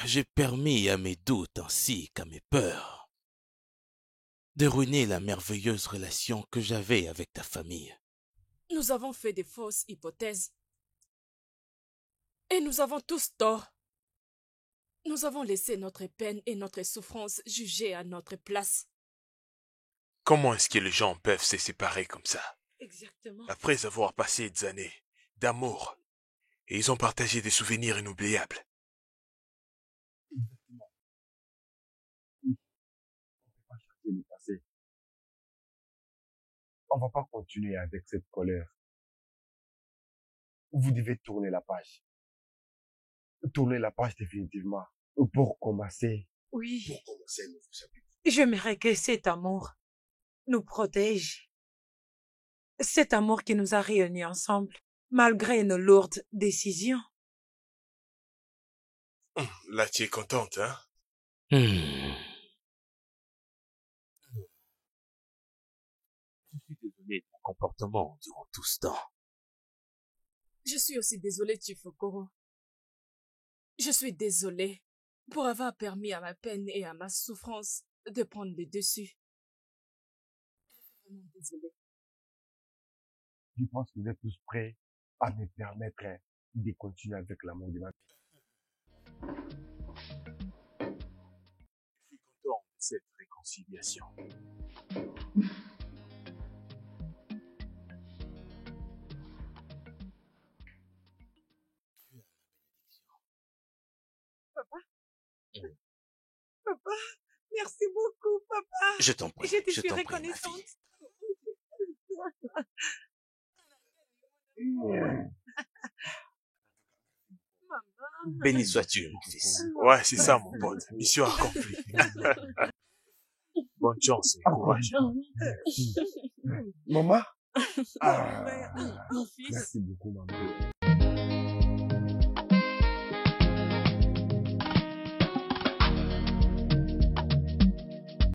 Speaker 3: J'ai permis à mes doutes ainsi qu'à mes peurs de ruiner la merveilleuse relation que j'avais avec ta famille.
Speaker 2: Nous avons fait des fausses hypothèses. Et nous avons tous tort. Nous avons laissé notre peine et notre souffrance juger à notre place.
Speaker 1: Comment est-ce que les gens peuvent se séparer comme ça?
Speaker 7: Exactement.
Speaker 1: Après avoir passé des années d'amour, et ils ont partagé des souvenirs inoubliables.
Speaker 5: Exactement. Oui. On ne peut pas changer le passé. On ne va pas continuer avec cette colère. Vous devez tourner la page. Tourner la page définitivement. Pour commencer.
Speaker 7: Oui.
Speaker 6: Pour commencer, nous vous appuyons.
Speaker 7: J'aimerais que cet amour nous protège. Cet amour qui nous a réunis ensemble, malgré nos lourdes décisions.
Speaker 1: Là, tu es contente, hein?
Speaker 3: Je suis désolé de mon comportement durant tout ce temps.
Speaker 2: Je suis aussi désolée, Chifokoro. Je suis désolée pour avoir permis à ma peine et à ma souffrance de prendre le dessus. Vraiment désolée.
Speaker 5: Je pense que vous êtes tous prêts à me permettre de continuer avec l'amour de ma vie.
Speaker 1: Je suis content de cette réconciliation.
Speaker 7: Papa? Papa, merci beaucoup, papa.
Speaker 3: Je t'en prie,
Speaker 7: Je te
Speaker 3: je
Speaker 7: suis
Speaker 3: t'en prie, ma
Speaker 7: reconnaissante.
Speaker 3: fille.
Speaker 7: Maman.
Speaker 3: Béni sois-tu, mon fils.
Speaker 1: Ouais, c'est ça, mon pote. Mission accomplie. Bonne chance et courage.
Speaker 5: Maman?
Speaker 7: Mon fils.
Speaker 5: Merci beaucoup, maman.